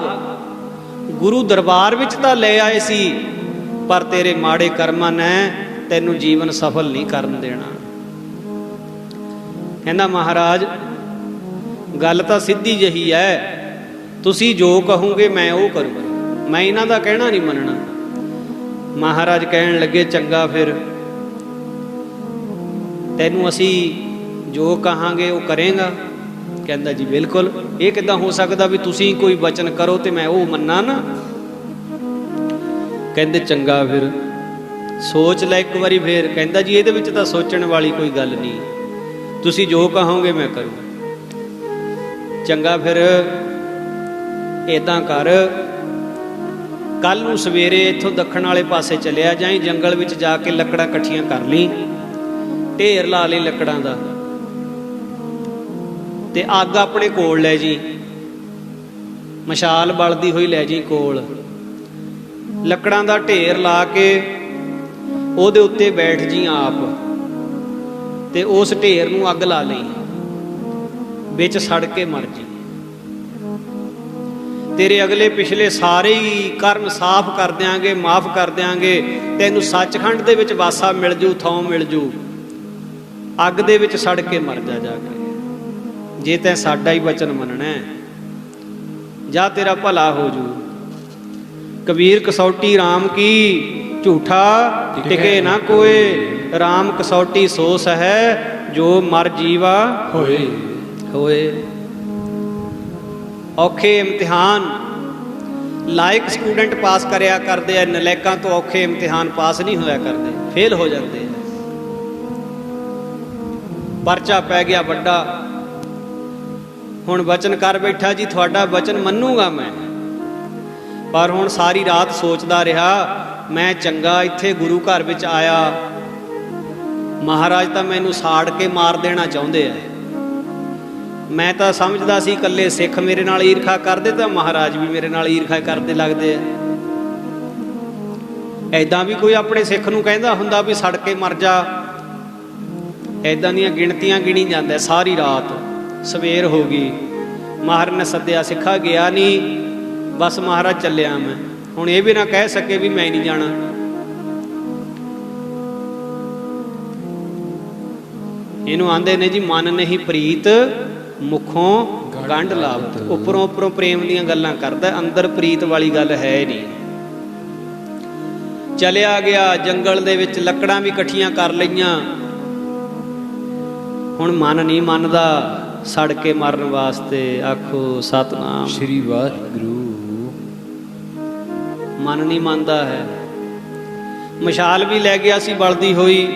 ਗੁਰੂ ਦਰਬਾਰ ਵਿੱਚ ਤਾਂ ਲੈ ਆਏ ਸੀ, ਪਰ ਤੇਰੇ ਮਾੜੇ ਕਰਮਾਂ ਨੇ ਤੈਨੂੰ ਜੀਵਨ ਸਫਲ ਨਹੀਂ ਕਰਨ ਦੇਣਾ। ਕਹਿੰਦਾ ਮਹਾਰਾਜ ਗੱਲ ਤਾਂ ਸਿੱਧੀ ਜਿਹੀ ਹੈ, ਤੁਸੀਂ ਜੋ ਕਹੋਗੇ ਮੈਂ ਉਹ ਕਰੂੰਗਾ, ਮੈਂ ਇਹਨਾਂ ਦਾ ਕਹਿਣਾ ਨਹੀਂ ਮੰਨਣਾ। ਮਹਾਰਾਜ ਕਹਿਣ ਲੱਗੇ ਚੰਗਾ, ਫਿਰ ਤੈਨੂੰ ਅਸੀਂ ਜੋ ਕਹਾਂਗੇ ਉਹ ਕਰੇਗਾ? ਕਹਿੰਦਾ ਜੀ ਬਿਲਕੁਲ। ਇਹ ਕਿੱਦਾਂ ਹੋ ਸਕਦਾ ਵੀ ਤੁਸੀਂ ਕੋਈ ਵਚਨ ਕਰੋ ਤੇ ਮੈਂ ਉਹ ਮੰਨਾਂ ਨਾ? ਕਹਿੰਦੇ ਚੰਗਾ, ਫਿਰ ਸੋਚ ਲੈ ਇੱਕ ਵਾਰੀ। ਫਿਰ ਕਹਿੰਦਾ ਜੀ ਇਹਦੇ ਵਿੱਚ ਤਾਂ ਸੋਚਣ ਵਾਲੀ ਕੋਈ ਗੱਲ ਨਹੀਂ, ਤੁਸੀਂ ਜੋ ਕਹੋਗੇ ਮੈਂ ਕਰੂੰ। ਚੰਗਾ, ਫਿਰ ਏਦਾਂ ਕਰ, ਕੱਲ ਨੂੰ ਸਵੇਰੇ ਇੱਥੋਂ ਦੱਖਣ ਵਾਲੇ ਪਾਸੇ ਚਲਿਆ ਜਾਈਂ, ਜੰਗਲ ਵਿੱਚ ਜਾ ਕੇ ਲੱਕੜਾਂ ਇਕੱਠੀਆਂ ਕਰ ਲਈ, ਢੇਰ ਲਾ ਲਈ ਲੱਕੜਾਂ ਦਾ, ਤੇ ਅੱਗ ਆਪਣੇ ਕੋਲ ਲੈ ਜੀ, ਮਸ਼ਾਲ ਬਲਦੀ ਹੋਈ ਲੈ ਜੀ ਕੋਲ। ਲੱਕੜਾਂ ਦਾ ਢੇਰ ਲਾ ਕੇ ਉਹਦੇ ਉੱਤੇ ਬੈਠ ਜੀ ਆਪ, ਤੇ ਉਸ ਢੇਰ ਨੂੰ ਅੱਗ ਲਾ ਲਈ, ਵਿੱਚ ਸੜ ਕੇ ਮਰ ਜੀ। ਤੇਰੇ ਅਗਲੇ ਪਿਛਲੇ ਸਾਰੇ ਹੀ ਕਰਮ ਸਾਫ਼ ਕਰ ਦਿਆਂਗੇ, ਮਾਫ਼ ਕਰ ਦਿਆਂਗੇ। ਤੈਨੂੰ ਸੱਚਖੰਡ ਦੇ ਵਿੱਚ ਵਾਸਾ ਮਿਲ ਜੂ, ਥਾਂ ਮਿਲ ਜੂ। ਅੱਗ ਦੇ ਵਿੱਚ ਸੜ ਕੇ ਮਰ ਜਾ ਕੇ, ਜੇ ਤੈਂ ਸਾਡਾ ਹੀ ਵਚਨ ਮੰਨਣਾ, ਜਾਂ ਤੇਰਾ ਭਲਾ ਹੋ ਜੂ। ਕਬੀਰ ਕਸੌਟੀ ਰਾਮ ਕੀ, ਝੂਠਾ ਟਿਕੇ ਨਾ ਕੋਏ। ਰਾਮ ਕਸੌਟੀ ਸੋਸ ਹੈ, ਜੋ ਮਰ ਜੀਵਾ ਹੋਏ ਹੋਏ। ਔਖੇ ਇਮਤਿਹਾਨ ਲਾਇਕ ਸਟੂਡੈਂਟ ਪਾਸ ਕਰਿਆ ਕਰਦੇ ਆ, ਨਲਾਇਕਾਂ ਤੋਂ ਔਖੇ ਇਮਤਿਹਾਨ ਪਾਸ ਨਹੀਂ ਹੋਇਆ ਕਰਦੇ, ਫੇਲ ਹੋ ਜਾਂਦੇ ਆ। ਪਰਚਾ ਪੈ ਗਿਆ ਵੱਡਾ। ਹੁਣ ਵਚਨ ਕਰ ਬੈਠਾ ਜੀ, ਤੁਹਾਡਾ ਵਚਨ ਮੰਨੂਗਾ ਮੈਂ, ਪਰ ਹੁਣ ਸਾਰੀ ਰਾਤ ਸੋਚਦਾ ਰਿਹਾ, ਮੈਂ ਚੰਗਾ ਇੱਥੇ ਗੁਰੂ ਘਰ ਵਿੱਚ ਆਇਆ, ਮਹਾਰਾਜ ਤਾਂ ਮੈਨੂੰ ਸਾੜ ਕੇ ਮਾਰ ਦੇਣਾ ਚਾਹੁੰਦੇ ਆ। ਮੈਂ ਤਾਂ ਸਮਝਦਾ ਸੀ ਇਕੱਲੇ ਸਿੱਖ ਮੇਰੇ ਨਾਲ ਈਰਖਾ ਕਰਦੇ, ਤਾਂ ਮਹਾਰਾਜ ਵੀ ਮੇਰੇ ਨਾਲ ਈਰਖਾ ਕਰਦੇ ਲੱਗਦੇ ਆ। ਐਦਾਂ ਵੀ ਕੋਈ ਆਪਣੇ ਸਿੱਖ ਨੂੰ ਕਹਿੰਦਾ ਹੁੰਦਾ ਵੀ ਸੜ ਕੇ ਮਰ ਜਾ? ਐਦਾਂ ਦੀਆਂ ਗਿਣਤੀਆਂ ਗਿਣੀ ਜਾਂਦਾ। ਸਾਰੀ ਰਾਤ ਸਵੇਰ ਹੋ ਗਈ, ਮਹਾਰਾਜ ਨੇ ਸੱਦਿਆ, ਸਿੱਖਾ ਗਿਆ ਨਹੀਂ, ਬਸ ਮਹਾਰਾਜ ਚੱਲਿਆ ਮੈਂ। ਹੁਣ ਇਹ ਵੀ ਨਾ ਕਹਿ ਸਕੇ ਵੀ ਮੈਂ ਨਹੀਂ ਜਾਣਾ। ਇਹਨੂੰ ਆਂਦੇ ਨੇ ਜੀ ਮਨ ਨਹੀਂ ਪ੍ਰੀਤ ਮੁਖੋਂ ਗੰਢ ਲਾਵਤ। ਉੱਪਰੋਂ ਉੱਪਰੋਂ ਪ੍ਰੇਮ ਦੀਆਂ ਗੱਲਾਂ ਕਰਦਾ, ਅੰਦਰ ਪ੍ਰੀਤ ਵਾਲੀ ਗੱਲ ਹੈ ਨਹੀਂ। ਚਲਿਆ ਗਿਆ ਜੰਗਲ ਦੇ ਵਿੱਚ, ਲੱਕੜਾਂ ਵੀ ਇਕੱਠੀਆਂ ਕਰ ਲਈਆਂ। ਹੁਣ ਮਨ ਨਹੀਂ ਮੰਨਦਾ, ਸੜ ਕੇ ਮਰਨ ਵਾਸਤੇ। ਆਖੋ ਸਤਨਾਮ ਸ੍ਰੀ ਵਾਹਿਗੁਰੂ। ਮਨ ਨਹੀਂ ਮੰਨਦਾ ਹੈ। ਮਸ਼ਾਲ ਵੀ ਲੈ ਗਿਆ ਸੀ ਬਲਦੀ ਹੋਈ,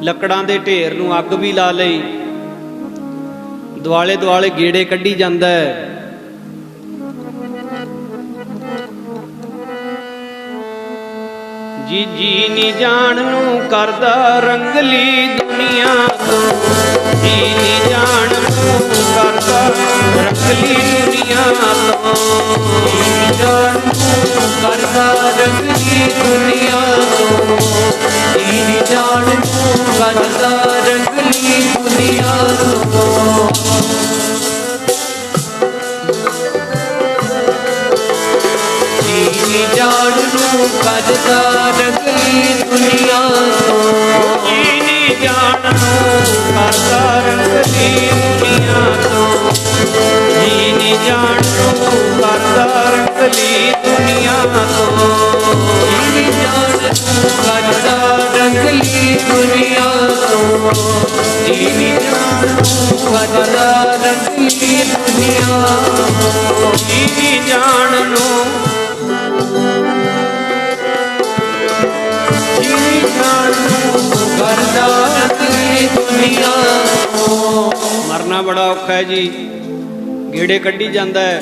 ਲੱਕੜਾਂ ਦੇ ਢੇਰ ਨੂੰ ਅੱਗ ਵੀ ਲਾ ਲਈ, ਦੁਆਲੇ ਦੁਆਲੇ ਗੇੜੇ ਕੱਢੀ ਜਾਂਦਾ ਹੈ। ਜੀ ਜੀ ਨੀ ਜਾਣ ਨੂੰ ਕਰਦਾ ਰੰਗਲੀ ਦੁਨੀਆ ਤੋਂ, ਜੀ ਨੀ ਜਾਣ ਨੂੰ ਕਰਦਾ ਰੰਗਲੀ ਦੁਨੀਆ ਤੋਂ, ਜੀ ਜਾਣ ਨੂੰ ਕਰਦਾ ਰੰਗਲੀ ਦੁਨੀਆ ਤੋਂ, ਜੀ ਜਾਣ ਨੂੰ ਕਰਦਾ ਰੰਗਲੀ ਦੁਨੀਆ ਤੋਂ। ਜੀ ਜਾਣ ਨੂੰ ਕਰਦਾ ਰੰਗਲੀ ਦੁਨੀਆ ਤੋਂ, ਜੀ ਜਾਣ ਨੂੰ ਕਰਦਾ ਰੰਗਲੀ ਦੁਨੀਆ ਤੋਂ, ਜੀ ਜਾਣ ਨੂੰ ਕਰਦਾ ਰੰਗਲੀ ਦੁਨੀਆ ਤੋਂ, ਜੀ ਜਾਣ ਨੂੰ ਕਰਦਾ ਰੰਗਲੀ ਦੁਨੀਆ ਤੋਂ, ਜੀ ਜਾਣ ਨੂੰ ਕਰਦਾ ਰੰਗਲੀ ਦੁਨੀਆ ਤੋਂ, ਜੀ ਜਾਣ ਨੂੰ ਮਰਨਾ ਬੜਾ ਔਖਾ ਹੈ ਜੀ। ਗੇੜੇ ਕੱਢੀ ਜਾਂਦਾ ਹੈ,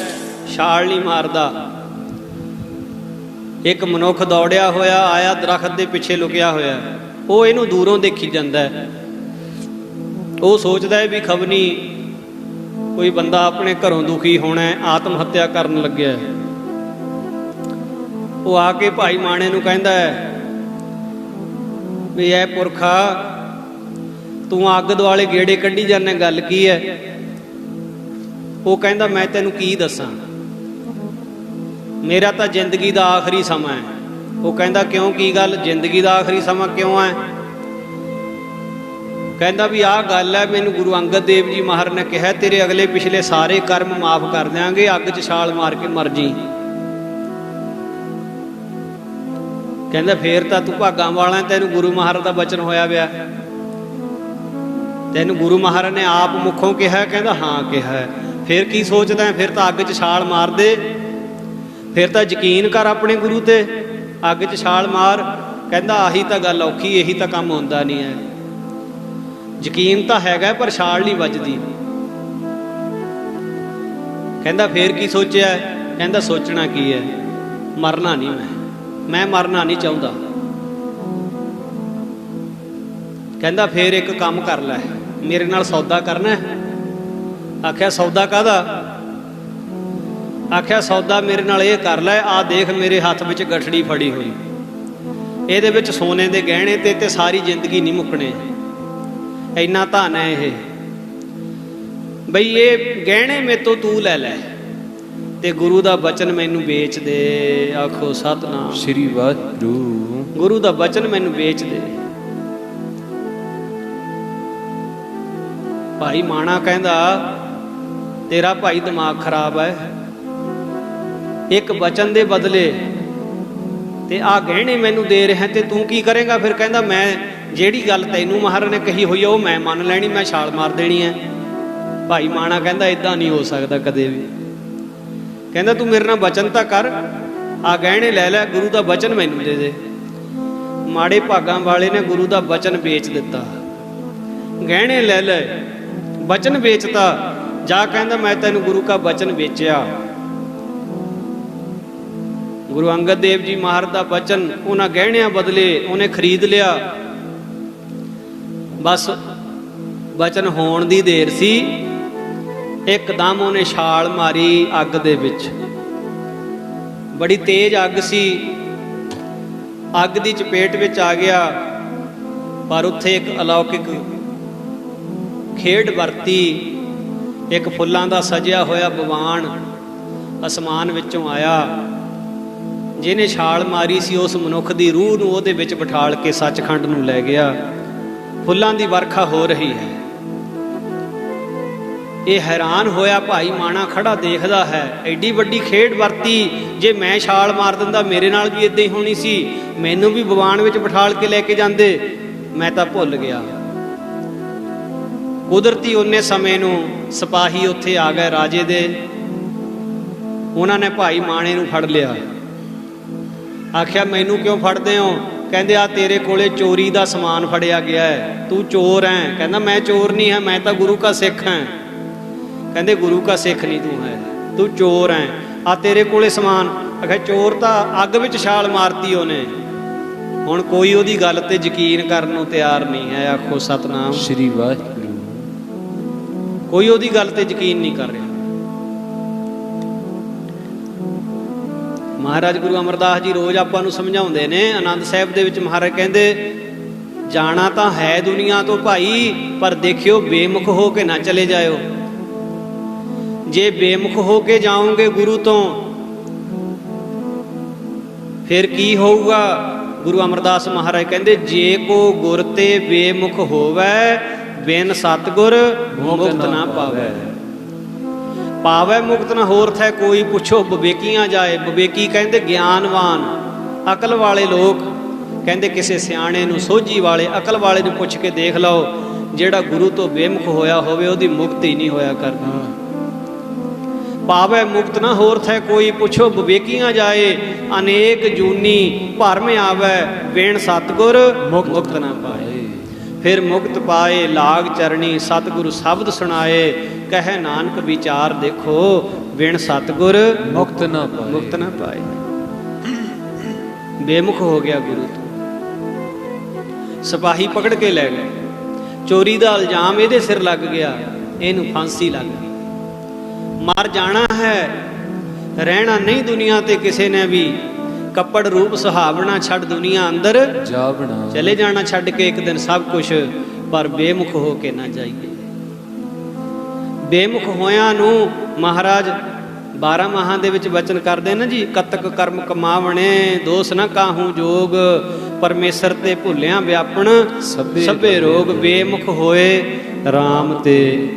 ਛਾਲ ਨਹੀਂ ਮਾਰਦਾ। ਇੱਕ ਮਨੁੱਖ ਦੌੜਿਆ ਹੋਇਆ ਆਇਆ, ਦਰਖਤ ਦੇ ਪਿੱਛੇ ਲੁਕਿਆ ਹੋਇਆ, ਉਹ ਇਹਨੂੰ ਦੂਰੋਂ ਦੇਖੀ ਜਾਂਦਾ ਹੈ। ਉਹ ਸੋਚਦਾ ਹੈ ਵੀ ਖਬਨੀ ਕੋਈ ਬੰਦਾ ਆਪਣੇ ਘਰੋਂ ਦੁਖੀ ਹੋਣਾ, ਆਤਮ ਹੱਤਿਆ ਕਰਨ ਲੱਗਿਆ। ਉਹ ਆ ਕੇ ਭਾਈ ਮਾਣੇ ਨੂੰ ਕਹਿੰਦਾ ਹੈ ਵੀ ਐ ਪੁਰਖਾ, ਤੂੰ ਅੱਗ ਦੁਆਲੇ ਗੇੜੇ ਕੱਢੀ ਜਾਂਦਾ, ਗੱਲ ਕੀ ਹੈ? ਉਹ ਕਹਿੰਦਾ ਮੈਂ ਤੈਨੂੰ ਕੀ ਦੱਸਾਂ, ਮੇਰਾ ਤਾਂ ਜ਼ਿੰਦਗੀ ਦਾ ਆਖਰੀ ਸਮਾਂ ਹੈ। ਉਹ ਕਹਿੰਦਾ ਕਿਉਂ, ਕੀ ਗੱਲ, ਜ਼ਿੰਦਗੀ ਦਾ ਆਖਰੀ ਸਮਾਂ ਕਿਉਂ ਹੈ? ਕਹਿੰਦਾ ਵੀ ਆਹ ਗੱਲ ਹੈ, ਮੈਨੂੰ ਗੁਰੂ ਅੰਗਦ ਦੇਵ ਜੀ ਮਹਾਰਾਜ ਨੇ ਕਿਹਾ ਤੇਰੇ ਅਗਲੇ ਪਿਛਲੇ ਸਾਰੇ ਕਰਮ ਮਾਫ ਕਰ ਦਿਆਂਗੇ, ਅੱਗ 'ਚ ਛਾਲ ਮਾਰ ਕੇ ਮਰ ਜੀ। ਕਹਿੰਦਾ ਫੇਰ ਤਾਂ ਤੂੰ ਭਾਗਾਂ ਵਾਲਾ, ਤੈਨੂੰ ਗੁਰੂ ਮਹਾਰਾਜ ਦਾ ਬਚਨ ਹੋਇਆ ਪਿਆ, ਤੈਨੂੰ ਗੁਰੂ ਮਹਾਰਾਜ ਨੇ ਆਪ ਮੁਖੋਂ ਕਿਹਾ? ਕਹਿੰਦਾ ਹਾਂ ਕਿਹਾ। ਫਿਰ ਕੀ ਸੋਚਦਾ, ਫਿਰ ਤਾਂ ਅੱਗ 'ਚ ਛਾਲ ਮਾਰ ਦੇ, ਫਿਰ ਤਾਂ ਯਕੀਨ ਕਰ ਆਪਣੇ ਗੁਰੂ ਤੇ, ਅੱਗ 'ਚ ਛਾਲ ਮਾਰ। ਕਹਿੰਦਾ ਆਹੀ ਤਾਂ ਗੱਲ ਔਖੀ, ਇਹੀ ਤਾਂ ਕੰਮ ਹੁੰਦਾ ਨਹੀਂ ਹੈ। ਯਕੀਨ ਤਾਂ ਹੈਗਾ ਪਰ ਛਾਲ ਨਹੀਂ ਵੱਜਦੀ। ਕਹਿੰਦਾ ਫੇਰ ਕੀ ਸੋਚਿਆ? ਕਹਿੰਦਾ ਸੋਚਣਾ ਕੀ ਹੈ, ਮਰਨਾ ਨਹੀਂ, ਮੈਂ ਮਰਨਾ ਨਹੀਂ ਚਾਹੁੰਦਾ। ਕਹਿੰਦਾ ਫੇਰ ਇੱਕ ਕੰਮ ਕਰ ਲੈ, ਮੇਰੇ ਨਾਲ ਸੌਦਾ ਕਰਨਾ। ਆਖਿਆ ਸੌਦਾ ਕਾਹਦਾ? ਆਖਿਆ ਸੌਦਾ ਮੇਰੇ ਨਾਲ ਇਹ ਕਰ ਲੈ, ਆਹ ਦੇਖ ਮੇਰੇ ਹੱਥ ਵਿੱਚ ਗਠੜੀ ਫੜੀ ਹੋਈ, ਇਹਦੇ ਵਿੱਚ ਸੋਨੇ ਦੇ ਗਹਿਣੇ ਤੇ ਸਾਰੀ ਜ਼ਿੰਦਗੀ ਨਹੀਂ ਮੁੱਕਣੇ, ਇੰਨਾ ਧਨ ਹੈ ਇਹ। ਬਈ ਇਹ ਗਹਿਣੇ ਮੇਤੋਂ ਤੂੰ ਲੈ ਲੈ ਤੇ ਗੁਰੂ ਦਾ ਬਚਨ ਮੈਨੂੰ ਵੇਚ ਦੇ। ਆਖੋ ਸਤਨਾਮ ਸ੍ਰੀ ਵਾਹਿਗੁਰੂ। ਗੁਰੂ ਦਾ ਬਚਨ ਮੈਨੂੰ ਵੇਚ ਦੇ। ਭਾਈ ਮਾਣਾ ਕਹਿੰਦਾ ਤੇਰਾ ਭਾਈ ਦਿਮਾਗ ਖਰਾਬ ਹੈ, ਇੱਕ ਬਚਨ ਦੇ ਬਦਲੇ ਤੇ ਆਹ ਗਹਿਣੇ ਮੈਨੂੰ ਦੇ ਰਿਹਾ ਤੇ ਤੂੰ ਕੀ ਕਰੇਗਾ? ਫਿਰ ਕਹਿੰਦਾ ਮੈਂ ਜਿਹੜੀ ਗੱਲ ਤੈਨੂੰ ਮਹਾਰਾਜ ਨੇ ਕਹੀ ਹੋਈ ਆ ਉਹ ਮੈਂ ਮੰਨ ਲੈਣੀ, ਮੈਂ ਛਾਲ ਮਾਰ ਦੇਣੀ ਹੈ। ਭਾਈ ਮਾਣਾ ਕਹਿੰਦਾ ਇਦਾਂ ਨਹੀਂ ਹੋ ਸਕਦਾ ਕਦੇ ਵੀ। ਕਹਿੰਦਾ ਤੂੰ ਮੇਰੇ ਨਾਲ ਬਚਨ ਤਾਂ ਕਰ, ਆਹ ਗਹਿਣੇ ਲੈ ਲੈ, ਗੁਰੂ ਦਾ ਬਚਨ ਮੈਨੂੰ ਦੇ ਦੇ। ਮਾੜੇ ਭਾਗਾਂ ਵਾਲੇ ਨੇ ਗੁਰੂ ਦਾ ਬਚਨ ਵੇਚ ਦਿੱਤਾ, ਗਹਿਣੇ ਲੈ ਲੈ, ਬਚਨ ਵੇਚਤਾ। ਜਾ ਕਹਿੰਦਾ ਮੈਂ ਤੈਨੂੰ ਗੁਰੂ ਕਾ ਬਚਨ ਵੇਚਿਆ। ਗੁਰੂ ਅੰਗਦ ਦੇਵ ਜੀ ਮਹਾਰਾਜ ਦਾ ਬਚਨ ਉਹਨਾਂ ਗਹਿਣਿਆਂ ਬਦਲੇ ਉਹਨੇ ਖਰੀਦ ਲਿਆ। ਬਸ ਬਚਨ ਹੋਣ ਦੀ ਦੇਰ ਸੀ, ਇੱਕਦਮ ਉਹਨੇ ਛਾਲ ਮਾਰੀ ਅੱਗ ਦੇ ਵਿੱਚ। ਬੜੀ ਤੇਜ਼ ਅੱਗ ਸੀ, ਅੱਗ ਦੀ ਚਪੇਟ ਵਿੱਚ ਆ ਗਿਆ। ਪਰ ਉੱਥੇ ਇੱਕ ਅਲੌਕਿਕ ਖੇਡ ਵਰਤੀ, ਇੱਕ ਫੁੱਲਾਂ ਦਾ ਸਜਿਆ ਹੋਇਆ ਬਵਾਨ ਅਸਮਾਨ ਵਿੱਚੋਂ ਆਇਆ। ਜਿਹਨੇ ਛਾਲ ਮਾਰੀ ਸੀ ਉਸ ਮਨੁੱਖ ਦੀ ਰੂਹ ਨੂੰ ਉਹਦੇ ਵਿੱਚ ਬਿਠਾਲ ਕੇ ਸੱਚਖੰਡ ਨੂੰ ਲੈ ਗਿਆ। ਫੁੱਲਾਂ ਦੀ ਵਰਖਾ ਹੋ ਰਹੀ ਹੈ। ਇਹ ਹੈਰਾਨ ਹੋਇਆ ਭਾਈ ਮਾਣਾ ਖੜਾ ਦੇਖਦਾ ਹੈ, ਐਡੀ ਵੱਡੀ ਖੇਡ ਵਰਤੀ, ਜੇ ਮੈਂ ਛਾਲ ਮਾਰ ਦਿੰਦਾ ਮੇਰੇ ਨਾਲ ਵੀ ਇਦਾਂ ਹੀ ਹੋਣੀ ਸੀ, ਮੈਨੂੰ ਵੀ ਬਵਾਨ ਵਿੱਚ ਬਿਠਾਲ ਕੇ ਲੈ ਕੇ ਜਾਂਦੇ, ਮੈਂ ਤਾਂ ਭੁੱਲ ਗਿਆ। ਕੁਦਰਤੀ ਉਹਨੇ ਸਮੇਂ ਨੂੰ ਸਿਪਾਹੀ ਉੱਥੇ ਆ ਗਏ ਰਾਜੇ ਦੇ, ਉਹਨਾਂ ਨੇ ਭਾਈ ਮਾਣੇ ਨੂੰ ਫੜ ਲਿਆ। ਆਖਿਆ ਮੈਨੂੰ ਕਿਉਂ ਫੜਦੇ ਹੋ? ਕਹਿੰਦੇ ਆ ਤੇਰੇ ਕੋਲੇ ਚੋਰੀ ਦਾ ਸਮਾਨ ਫੜਿਆ ਗਿਆ ਹੈ, ਤੂੰ ਚੋਰ ਹੈ। ਕਹਿੰਦਾ ਮੈਂ ਚੋਰ ਨਹੀਂ ਹਾਂ, ਮੈਂ ਤਾਂ ਗੁਰੂ ਕਾ ਸਿੱਖ ਹਾਂ। ਕਹਿੰਦੇ ਗੁਰੂ ਕਾ ਸਿੱਖ ਨਹੀਂ ਤੂੰ ਹੈ, ਤੂੰ ਚੋਰ ਹੈ, ਆ ਤੇਰੇ ਕੋਲੇ ਸਮਾਨ। ਆਖਿਆ ਚੋਰ ਤਾਂ ਅੱਗ ਵਿੱਚ ਛਾਲ ਮਾਰਤੀ ਉਹਨੇ। ਹੁਣ ਕੋਈ ਉਹਦੀ ਗੱਲ ਤੇ ਯਕੀਨ ਕਰਨ ਨੂੰ ਤਿਆਰ ਨਹੀਂ ਹੈ। ਆਖੋ ਸਤਨਾਮ ਸ੍ਰੀ ਵਾਹਿਗੁਰੂ। ਕੋਈ ਉਹਦੀ ਗੱਲ ਤੇ ਯਕੀਨ ਨਹੀਂ ਕਰ ਰਿਹਾ। ਮਹਾਰਾਜ ਗੁਰੂ ਅਮਰਦਾਸ ਜੀ ਰੋਜ਼ ਆਪਾਂ ਨੂੰ ਸਮਝਾਉਂਦੇ ਨੇ। ਆਨੰਦ ਸਾਹਿਬ ਦੇ ਵਿੱਚ ਮਹਾਰਾਜ ਕਹਿੰਦੇ, ਜਾਣਾ ਤਾਂ ਹੈ ਦੁਨੀਆ ਤੋਂ ਭਾਈ, ਪਰ ਦੇਖਿਓ ਬੇਮੁਖ ਹੋ ਕੇ ਨਾ ਚਲੇ ਜਾਇਓ। ਜੇ ਬੇਮੁਖ ਹੋ ਕੇ ਜਾਓਗੇ ਗੁਰੂ ਤੋਂ, ਫਿਰ ਕੀ ਹੋਊਗਾ? ਗੁਰੂ ਅਮਰਦਾਸ ਮਹਾਰਾਜ ਕਹਿੰਦੇ, ਜੇ ਕੋ ਗੁਰ ਤੇ ਬੇਮੁਖ ਹੋਵੇ, ਬਿਨ ਸਤਿਗੁਰ ਮੁਕਤ ਨਾ ਪਾਵੇ। ਪਾਵੇ ਮੁਕਤ ਨਾ ਹੋਰ ਥੈ ਕੋਈ, ਪੁੱਛੋ ਵਿਵੇਕੀਆਂ ਜਾਏ। ਵਿਵੇਕੀ ਕਹਿੰਦੇ ਗਿਆਨਵਾਨ, ਅਕਲ ਵਾਲੇ ਲੋਕ। ਕਹਿੰਦੇ ਕਿਸੇ ਸਿਆਣੇ ਨੂੰ, ਸੋਝੀ ਵਾਲੇ, ਅਕਲ ਵਾਲੇ ਨੂੰ ਪੁੱਛ ਕੇ ਦੇਖ ਲਓ, ਜਿਹੜਾ ਗੁਰੂ ਤੋਂ ਬੇਮੁਖ ਹੋਇਆ ਹੋਵੇ ਉਹਦੀ ਮੁਕਤੀ ਨਹੀਂ ਹੋਇਆ ਕਰਦੀ। ਪਾਵੇ ਮੁਕਤ ਨਾ ਹੋਰ ਥੈ ਕੋਈ, ਪੁੱਛੋ ਵਿਵੇਕੀਆਂ ਜਾਏ। ਅਨੇਕ ਜੂਨੀ ਭਰਮ ਆਵੇ, ਬਿਨ ਸਤਿਗੁਰ ਮੁਕਤ ਨਾ ਪਾਏ। ਫਿਰ ਮੁਕਤ ਪਾਏ ਲਾਗ ਚਰਣੀ, ਸਤਿਗੁਰੂ ਸ਼ਬਦ ਸੁਣਾਏ। ਕਹੇ ਨਾਨਕ ਵਿਚਾਰ ਦੇਖੋ, ਬਿਨ ਸਤਿਗੁਰ ਮੁਕਤ ਨਾ ਪਾਏ। ਮੁਕਤ ਨਾ ਪਾਏ। ਬੇਮੁਖ ਹੋ ਗਿਆ ਗੁਰੂ ਤੋਂ। ਸਿਪਾਹੀ ਪਕੜ ਕੇ ਲੈ ਗਏ। ਚੋਰੀ ਦਾ ਇਲਜ਼ਾਮ ਇਹਦੇ ਸਿਰ ਲੱਗ ਗਿਆ, ਇਹਨੂੰ ਫਾਂਸੀ ਲੱਗ ਗਈ। ਮਰ ਜਾਣਾ ਹੈ, ਰਹਿਣਾ ਨਹੀਂ ਦੁਨੀਆ ਤੇ ਕਿਸੇ ਨੇ ਵੀ। ਕੱਪੜ ਰੂਪ ਸੁਹਾਵਣਾ ਛੱਡ ਦੁਨੀਆ ਅੰਦਰ ਜਾਵਣਾ। ਚਲੇ ਜਾਣਾ ਛੱਡ ਕੇ ਇੱਕ ਦਿਨ ਸਭ ਕੁਛ, ਪਰ ਬੇਮੁਖ ਹੋ ਕੇ ਨਾ ਜਾਈਏ। ਬੇਮੁਖ ਹੋਇਆਂ ਨੂੰ ਮਹਾਰਾਜ 12 ਮਾਹਾਂ ਦੇ ਵਿੱਚ ਵਚਨ ਕਰਦੇ ਨਾ ਜੀ, ਕਤਕ ਕਰਮ ਕਮਾਵਣੇ, ਦੋਸ ਨਾ ਕਾਹੂ ਜੋਗ, ਪਰਮੇਸ਼ਰ ਤੇ ਭੁੱਲਿਆਂ ਵਿਆਪਣ ਸਭੇ ਰੋਗ। ਬੇਮੁਖ ਹੋਏ RAM ਤੇ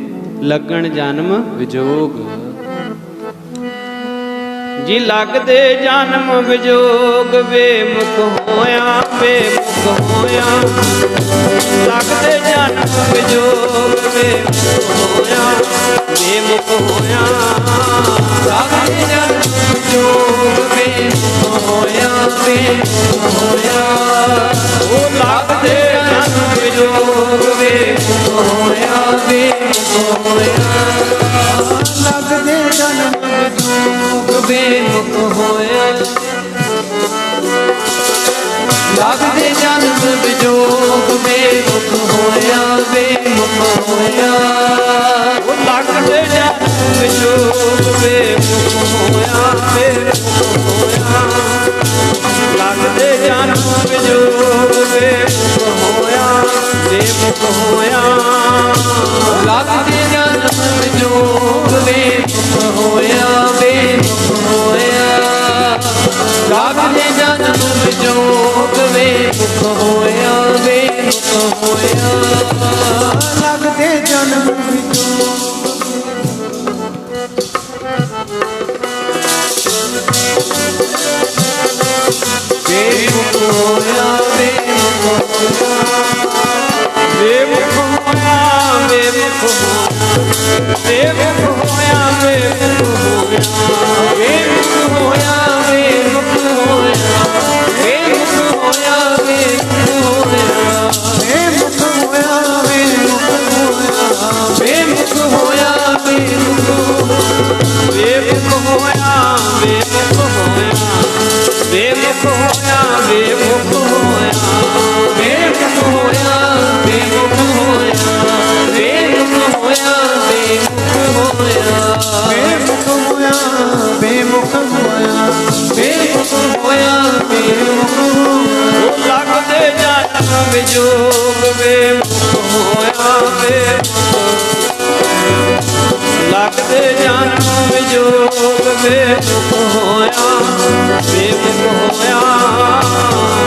ਲੱਗਣ ਜਨਮ ਵਿਜੋਗ। ਜੀ ਲੱਗਦੇ ਜਨਮ ਵਿਜੋਗ, ਬੇਮੁਖ ਹੋਇਆ, ਬੇਮੁਖ ਹੋਇਆ। ਲੱਗਦੇ ਜਨਮ ਵਿਜੋਗ, ਬੇਮੁਖ ਹੋਇਆ, ਬੇਮੁਖ ਹੋਇਆ। ਲੱਗਦੇ ਜਨਮ ਵਿਜੋਗ, ਬੇਮੁਖ ਹੋਇਆ, ਬੇਮੁਖ ਹੋਇਆ। ਉਹ ਲੱਗਦੇ ਜਨਮ ਵਿਜੋਗ, ਬੇਮੁਖ ਹੋਇਆ, ਬੇਮੁਖ ਹੋਇਆ। ਲੱਗਦੇ ਜਨਮ ਵਿਜੋਗ, ਬੇਮੁਖ ਹੋਇਆ। ਲੱਗਦੇ ਜਨਮ ਵਿਜੋਗ, ਬੇਮੁਖ ਹੋਇਆ, ਬੇਮੁਖ ਹੋਇਆ। ਉਹ ਲੱਗਦੇ ਜਨਮ ਵਿਜੋਗ, ਬੇਮੁਖ ਹੋਇਆ, ਬੇਮੁਖ ਹੋਇਆ। ਲੱਗਦੇ ਜਨਮ ਵਿਜੋਗ, ਬੇਮੁਖ ਹੋਇਆ, ਬੇਮੁਖ ਹੋਇਆ। ਲੱਗਦੇ ਜਨਮ ਵਿਜੋਗ, ਬੇਮੁਖ ਹੋਇਆ, ਬੇਮੁਖ ਹੋਇਆ। ਲੱਗਦੇ ਜਨਮ ਵਿਜੋਗ, ਬੇਮੁਖ ਹੋਇਆ, ਬੇਮੁਖ ਹੋਇਆ। ਲੱਗਦੇ ਜਨਮ ਵਿਜੋਗ। ਬੇਮੁਖ ਹੋਇਆ, ਬੇਮੁਖ ਹੋਇਆ। ਬੇਮੁਖ ਹੋਇਆ, ਬੇਮੁਖ ਹੋਇਆ। ਬੇਮੁਖ ਹੋਇਆ, ਬੇਮੁਖ ਹੋਇਆ। ਬੇਮੁਖ ਹੋਇਆ, ਬੇਮੁਖ ਹੋਇਆ। ਬੇਮੁਖ ਹੋਇਆ, ਬੇਮੁਖ ਹੋਇਆ। ਬੇਮੁਖ ਹੋਇਆ, ਬੇਮੁਖ ਹੋਇਆ। ਬੇਮੁਖ ਹੋਇਆ, ਬੇਮੁਖ ਹੋਇਆ। ਬੇਮੁਖ ਹੋਇਆ, ਬੇਮੁਖ ਹੋਇਆ। ਬੇਮੁਖ ਹੋਇਆ, ਬੇਮੁਖ ਹੋਇਆ। ਬੇਮੁਖ ਹੋਇਆ, ਬੇਮੁਖ ਹੋਇਆ। ਬੇਮੁਖ ਹੋਇਆ, ਬੇਮੁਖ ਹੋਇਆ। ਬੇਮੁਖ ਹੋਇਆ, ਬੇਮੁਖ ਹੋਇਆ। ਬੇਮੁਖ ਹੋਇਆ, ਬੇਮੁਖ ਹੋਇਆ। ਉਹ ਲੱਗਦੇ ਜਨਮ ਵਿਜੋਗ, ਬੇਮੁਖ ਹੋਇਆ, ਬੇਮੁਖ। ਲੱਗਦੇ ਜਨਮ ਵਿਜੋਗ, ਬੇਮੁਖ ਹੋਇਆ, ਬੇਮੁਖ ਹੋਇਆ।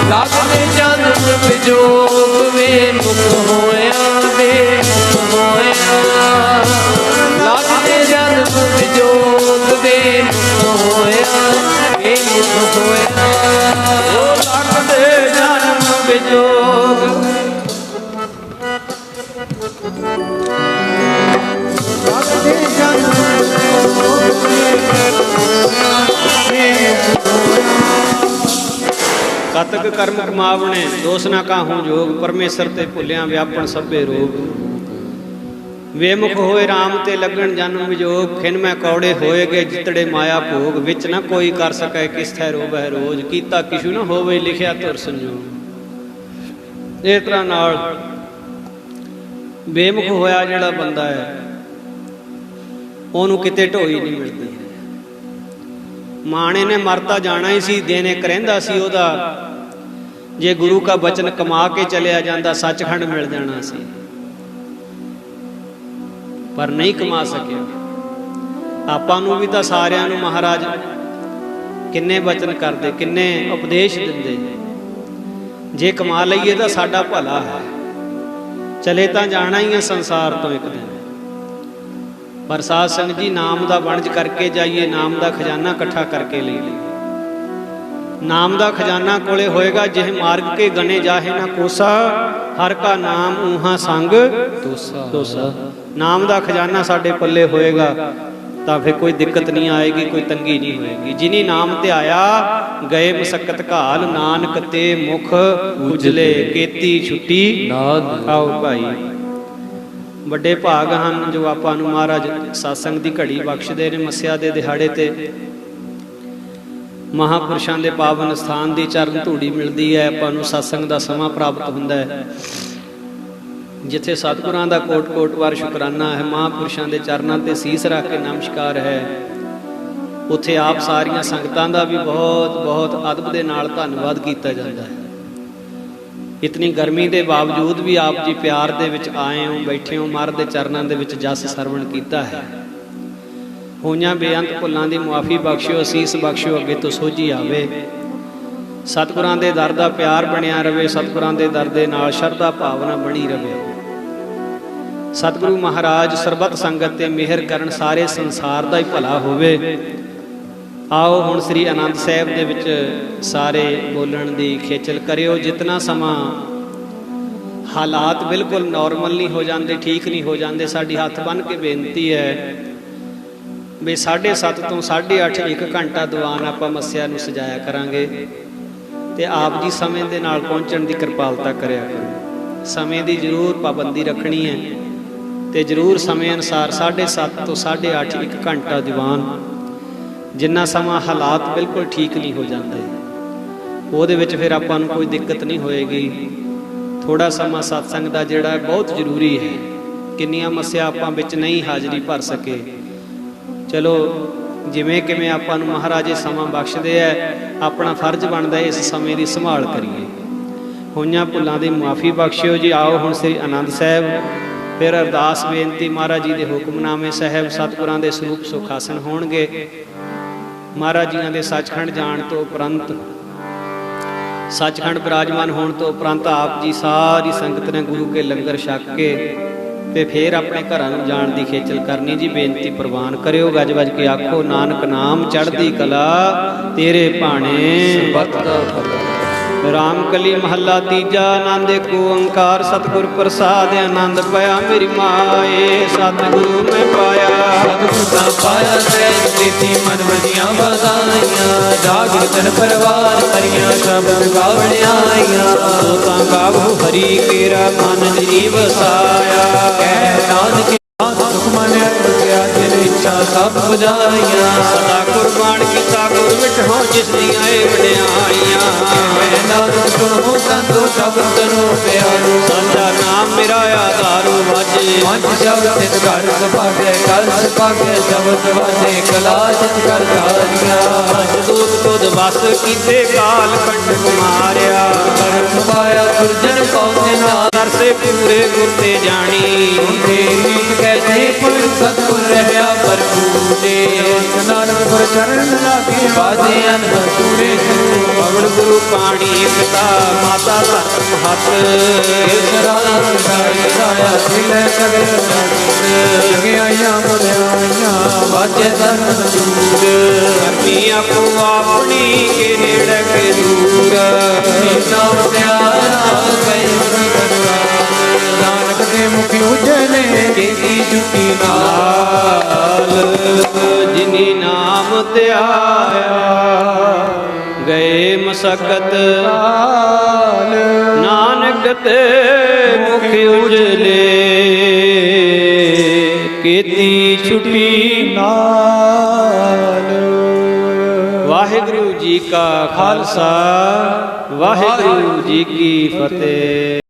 ਲੱਗਦੇ ਜਨਮ ਵਿਜੋਗ, ਬੇਮੁਖ ਹੋਇਆ। ਕਤਕ ਕਰਮ ਕਮਾਵਣੇ ਦੋਸ ਨਾ ਕਾਹੂ ਜੋਗ, ਪਰਮੇਸ਼ਰ ਤੇ ਭੁੱਲਿਆ ਵਿਆਪਣ ਸਭੇ ਰੋਗ। ਵੇਮੁਖ ਹੋਏ RAM ਤੇ ਲੱਗਣ ਜਨਮ ਵਿਜੋਗ, ਖਿਨ ਮੈਂ ਕੌੜੇ ਹੋਏ ਗਏ ਜਿਤੜੇ ਮਾਇਆ ਭੋਗ। ਵਿੱਚ ਨਾ ਕੋਈ ਕਰ ਸਕੈ ਕਿਸ ਥੈ ਰੋਵੈ ਰੋਜ, ਕੀਤਾ ਕਿਛੂ ਨਾ ਹੋਵੇ ਲਿਖਿਆ ਧੁਰ ਸੰਜੋਗ। ਇਸ ਤਰ੍ਹਾਂ ਨਾਲ ਬੇਮੁਖ ਹੋਇਆ ਜਿਹੜਾ ਬੰਦਾ ਹੈ ਉਹਨੂੰ ਕਿਤੇ ਢੋਈ ਨਹੀਂ ਮਿਲਦੀ। ਮਾਣੇ ਨੇ ਮਰਤਾ ਜਾਣਾ ਹੀ ਸੀ, ਦੇਣੇ ਕਰਹਿੰਦਾ ਸੀ ਉਹਦਾ। ਜੇ ਗੁਰੂ ਕਾ ਬਚਨ ਕਮਾ ਕੇ ਚਲਿਆ ਜਾਂਦਾ ਸੱਚਖੰਡ ਮਿਲ ਜਾਣਾ ਸੀ, ਪਰ ਨਹੀਂ ਕਮਾ ਸਕਿਆ। ਆਪਾਂ ਨੂੰ ਵੀ ਤਾਂ ਸਾਰਿਆਂ ਨੂੰ ਮਹਾਰਾਜ ਕਿੰਨੇ ਬਚਨ ਕਰਦੇ, ਕਿੰਨੇ ਉਪਦੇਸ਼ ਦਿੰਦੇ। ਜੇ ਕਮਾ ਲਈਏ ਤਾਂ ਸਾਡਾ ਭਲਾ ਹੈ। ਚਲੇ ਤਾਂ ਜਾਣਾ ਹੀ ਹੈ ਸੰਸਾਰ ਤੋਂ ਇੱਕ ਦਿਨ, ਪਰ ਸਾਧ ਸੰਗਤ ਜੀ ਨਾਮ ਦਾ ਵਣਜ ਕਰਕੇ ਜਾਈਏ, ਨਾਮ ਦਾ ਖਜ਼ਾਨਾ ਇਕੱਠਾ ਕਰਕੇ ਲਈਏ। ਨਾਮ ਦਾ ਖਜ਼ਾਨਾ ਕੋਲੇ ਹੋਏਗਾ, ਜਿਹ ਮਾਰਗ ਕੇ ਗਨੇ ਜਾਹੇ ਨਾ ਕੋਸਾ, ਹਰ ਕਾ ਨਾਮ ਊਹਾ ਸੰਗ ਤੋਸਾ। ਨਾਮ ਦਾ ਖਜ਼ਾਨਾ ਸਾਡੇ ਪੱਲੇ ਹੋਏਗਾ ਤਾਂ ਫਿਰ ਕੋਈ ਦਿੱਕਤ ਨਹੀਂ ਆਏਗੀ, ਕੋਈ ਤੰਗੀ ਨਹੀਂ ਹੋਏਗੀ। ਜਿਨੀ ਨਾਮ ਧਿਆਇਆ ਗਏ ਮਸਕਤ ਘਾਲ, ਨਾਨਕ ਤੇ ਮੁਖ ਉਜਲੇ ਕੀਤੀ ਛੁੱਟੀ ਨਾਦ। ਆਓ ਭਾਈ, ਵੱਡੇ ਭਾਗ ਹਨ ਜੋ ਆਪਾਂ ਨੂੰ ਮਹਾਰਾਜ ਸਤਸੰਗ ਦੀ ਘੜੀ ਬਖਸ਼ਦੇ ਨੇ। ਮੱਸਿਆ ਦੇ ਦਿਹਾੜੇ ਤੇ ਮਹਾਂਪੁਰਸ਼ਾਂ ਦੇ ਪਾਵਨ ਸਥਾਨ ਦੀ ਚਰਨ ਧੂੜੀ ਮਿਲਦੀ ਹੈ, ਆਪਾਂ ਨੂੰ ਸਤਸੰਗ ਦਾ ਸਮਾਂ ਪ੍ਰਾਪਤ ਹੁੰਦਾ ਹੈ, ਜਿੱਥੇ ਸਤਿਗੁਰਾਂ ਦਾ ਕੋਟ-ਕੋਟ ਵਾਰ ਸ਼ੁਕਰਾਨਾ ਹੈ, ਮਹਾਂਪੁਰਸ਼ਾਂ ਦੇ ਚਰਨਾਂ ਤੇ ਸੀਸ ਰੱਖ ਕੇ ਨਮਸਕਾਰ ਹੈ। ਉੱਥੇ ਆਪ ਸਾਰੀਆਂ ਸੰਗਤਾਂ ਦਾ ਵੀ ਬਹੁਤ ਅਦਬ ਦੇ ਨਾਲ ਧੰਨਵਾਦ ਕੀਤਾ ਜਾਂਦਾ ਹੈ। ਇਤਨੀ ਗਰਮੀ ਦੇ ਬਾਵਜੂਦ ਵੀ ਆਪ ਜੀ ਪਿਆਰ ਦੇ ਵਿੱਚ ਆਏ ਹੋ, ਬੈਠੇ ਹੋ, ਮਹਾਰਾਜ ਦੇ ਚਰਨਾਂ ਦੇ ਵਿੱਚ ਜਸ ਸਰਵਣ ਕੀਤਾ ਹੈ। ਹੋਈਆਂ ਬੇਅੰਤ ਭੁੱਲਾਂ ਦੀ ਮੁਆਫੀ ਬਖਸ਼ਿਓ, ਅਸੀਸ ਬਖਸ਼ਿਓ, ਅੱਗੇ ਤੋਂ ਸੋਝੀ ਆਵੇ। ਸਤਿਗੁਰਾਂ ਦੇ ਦਰ ਦਾ ਪਿਆਰ ਬਣਿਆ ਰਵੇ, ਸਤਿਗੁਰਾਂ ਦੇ ਦਰ ਦੇ ਨਾਲ ਸ਼ਰਧਾ ਭਾਵਨਾ ਬਣੀ ਰਵੇ। ਸਤਿਗੁਰੂ ਮਹਾਰਾਜ ਸਰਬੱਤ ਸੰਗਤ ਤੇ ਮਿਹਰ ਕਰਨ, ਸਾਰੇ ਸੰਸਾਰ ਦਾ ਹੀ ਭਲਾ ਹੋਵੇ। ਆਓ ਹੁਣ ਸ੍ਰੀ ਆਨੰਦ ਸਾਹਿਬ ਦੇ ਵਿੱਚ ਸਾਰੇ ਬੋਲਣ ਦੀ ਖੇਚਲ ਕਰਿਓ। ਜਿਤਨਾ ਸਮਾਂ ਹਾਲਾਤ ਬਿਲਕੁਲ ਨੋਰਮਲ ਨਹੀਂ ਹੋ ਜਾਂਦੇ, ਠੀਕ ਨਹੀਂ ਹੋ ਜਾਂਦੇ, ਸਾਡੀ ਹੱਥ ਬੰਨ੍ਹ ਕੇ ਬੇਨਤੀ ਹੈ ਵੀ 7:30 ਤੋਂ 8:30 1 ਘੰਟਾ ਦੀਵਾਨ ਆਪਾਂ ਮੱਸਿਆ ਨੂੰ ਸਜਾਇਆ ਕਰਾਂਗੇ, ਤੇ ਆਪ ਜੀ ਸਮੇਂ ਦੇ ਨਾਲ ਪਹੁੰਚਣ ਦੀ ਕਿਰਪਾਲਤਾ ਕਰਿਆ ਕਰੋ। ਸਮੇਂ ਦੀ ਜ਼ਰੂਰ ਪਾਬੰਦੀ ਰੱਖਣੀ ਹੈ ਤੇ ਜ਼ਰੂਰ ਸਮੇਂ ਅਨੁਸਾਰ 7:30 ਤੋਂ 8:30 1 ਘੰਟਾ ਦੀਵਾਨ। ਜਿੰਨਾ ਸਮਾਂ ਹਾਲਾਤ ਬਿਲਕੁਲ ਠੀਕ ਨਹੀਂ ਹੋ ਜਾਂਦੇ ਉਹਦੇ ਵਿੱਚ ਫਿਰ ਆਪਾਂ ਨੂੰ ਕੋਈ ਦਿੱਕਤ ਨਹੀਂ ਹੋਏਗੀ। ਥੋੜਾ ਸਮਾਂ ਸਤਸੰਗ ਦਾ ਜਿਹੜਾ ਬਹੁਤ ਜ਼ਰੂਰੀ ਹੈ। ਕਿੰਨੀਆਂ ਮੱਸਿਆ ਆਪਾਂ ਵਿੱਚ ਨਹੀਂ ਹਾਜ਼ਰੀ ਭਰ ਸਕੇ, ਚਲੋ ਜਿਵੇਂ ਕਿਵੇਂ ਆਪਾਂ ਨੂੰ ਮਹਾਰਾਜੇ ਸਮਾਂ ਬਖਸ਼ਦੇ ਹੈ, ਆਪਣਾ ਫਰਜ਼ ਬਣਦਾ ਇਸ ਸਮੇਂ ਦੀ ਸੰਭਾਲ ਕਰੀਏ। ਹੋਈਆਂ ਭੁੱਲਾਂ ਦੀ ਮੁਆਫੀ ਬਖਸ਼ਿਓ ਜੀ। ਆਓ ਹੁਣ ਸ੍ਰੀ ਆਨੰਦ ਸਾਹਿਬ, ਫਿਰ ਅਰਦਾਸ ਬੇਨਤੀ, ਮਹਾਰਾਜ ਜੀ ਦੇ ਹੁਕਮਨਾਮੇ ਸਾਹਿਬ, ਸਤਿਗੁਰਾਂ ਦੇ ਸਰੂਪ ਸੁਖਾਸਨ ਹੋਣਗੇ। ਮਹਾਰਾਜ ਜੀਆਂ ਦੇ ਸੱਚਖੰਡ ਜਾਣ ਤੋਂ ਉਪਰੰਤ, ਸੱਚਖੰਡ ਬਿਰਾਜਮਾਨ ਹੋਣ ਤੋਂ ਉਪਰੰਤ ਆਪ ਜੀ ਸਾਰੀ ਸੰਗਤ ਨੇ ਗੁਰੂ ਕੇ ਲੰਗਰ ਛਕ ਕੇ ਤੇ ਫੇਰ ਆਪਣੇ ਘਰਾਂ ਨੂੰ ਜਾਣ ਦੀ ਖੇਚਲ ਕਰਨੀ ਜੀ। ਬੇਨਤੀ ਪ੍ਰਵਾਨ ਕਰਿਓ। ਗੱਜ ਵੱਜ ਕੇ ਆਖੋ, ਨਾਨਕ ਨਾਮ ਚੜ੍ਹਦੀ ਕਲਾ ਤੇਰੇ ਭਾਣੇ ਸਰਬੱਤ ਦਾ ਭਲਾ। ਰਾਮ ਕਲੀ ਮਹੱਲਾ ਤੀਜਾ। ਆਨੰਦ ਏਕ ਓੰਕਾਰ ਸਤਿਗੁਰ ਪ੍ਰਸਾਦਿ, ਆਨੰਦ ਪਿਆ ਮੇਰੀ ਮਾਏ, ਸਤਿਗੁਰੂ ਮੈਂ ਪਾਇਆ। ਸਤਿਗੁਰ ਦਾ ਪਾਇਆ ਸਹਿਜ ਪ੍ਰੀਤੀ, ਮਨ ਵਜੀਆਂ ਵਧਾਈਆਂ, ਜਾਗਿਰ ਤਨ ਪਰਵਾਰ ਕਰੀਆਂ, ਸ਼ਬਦ ਗਾਵਣ ਆਈਆਂ। ਸੋ ਤਾਂ ਗਾਵੋ ਹਰੀ ਕੇਰਾ ਮਨ ਜੀ ਵਸਾਇਆ। ਕਹਿ ਨਾਨਕ ਸੁਖ ਮਨ ਰਖਿਆ, ਜਿਨ ਇੱਛਾ ਸਭ ਬੁਝਾਈਆਂ। ਸਦਾ ਕੁਰਬਾਨ ਕੀਤਾ ਗੁਰ ਵਿਟਹੁ, ਜਿਸ ਦੀਆਂ ਏ ਵਡਿਆਈਆਂ। ਮੈਂ ਨਾਨਕ ਸੁਣੋ ਸੰਤੋ ਸ਼ਬਦ ਨੂੰ ਪਿਆਰੋ, ਸਾਡਾ ਨਾਮ ਮੇਰਾ ਆਧਾਰੋ ਵਾਜੇ। ਪੰਜ ਸ਼ਬਦ ਤਿਤ ਘਰ ਸੁਭਾਗੇ, ਕਲ ਸੁਭਾਗੇ ਸ਼ਬਦ ਵਾਜੇ, ਕਲਾ ਜਿਤ ਕਰ ਧਾਰੀਆਂ। ਦੂਤ ਤੁਧ ਵਸ ਕੀਤੇ, ਕਾਲ ਕੰਟਕ ਮਾਰਿਆ। ਕਰਮ ਪਾਇਆ ਗੁਰਜਨ ਪਹੁੰਚੇ ਨਾਲ, ਨਰਸੇ ਪੂਰੇ ਗੁਰ ਤੇ ਜਾਣੀ। ਤੇਰੀ ਕੈਸੇ ਪਵਿੱਤ ਸਤਿਗੁਰ ਰਹਿਆ ਪਰਪੂਰੇ। ਨਾਨਕ ਗੁਰ ਚਰਨ ਲਾਗੇ, ਬਾਜੇ ਅਨਹਦ ਪੂਰੇ ਗੁਰੂ। ਪਵਨ ਗੁਰੂ ਪਾਣੀ ਪਿਤਾ, ਮਾਤਾ ਧਰਮ ਹੱਥ। ਸ਼ਰਾਬ ਸਾਈ ਸਾਇਆ ਸਿਲੇ ਸਗਲ ਜਗਤ, ਜਗਿਆਈਆਂ ਮੁਰਿਆਈਆਂ ਬਾਜੇ ਧਰਮ ਦੂਰ। ਕਰਮੀ ਆਪੋ ਆਪਣੀ ਕੇ ਨੇੜੇ ਕੇ ਦੂਰ। ਨਾਮ ਪਿਆਰਾ ਕਈ ਨਾਨਕ ਦੇ ਮੁਖ ਉਜਲੇ, ਕੀਤੀ ਚੁੱਕੀ ਨਾਲ। ਜਿਨੀ ਨਾਮ ਧਿਆ ਸਕਤ ਨਾਨਕ ਤੇ ਮੁਖ ਉਜਲੇ ਕੀਤੀ ਛੁਟੀ ਨਾਲ। ਵਾਹਿਗੁਰੂ ਜੀ ਕਾ ਖਾਲਸਾ ਵਾਹਿਗੁਰੂ ਜੀ ਕੀ ਫਤਿਹ।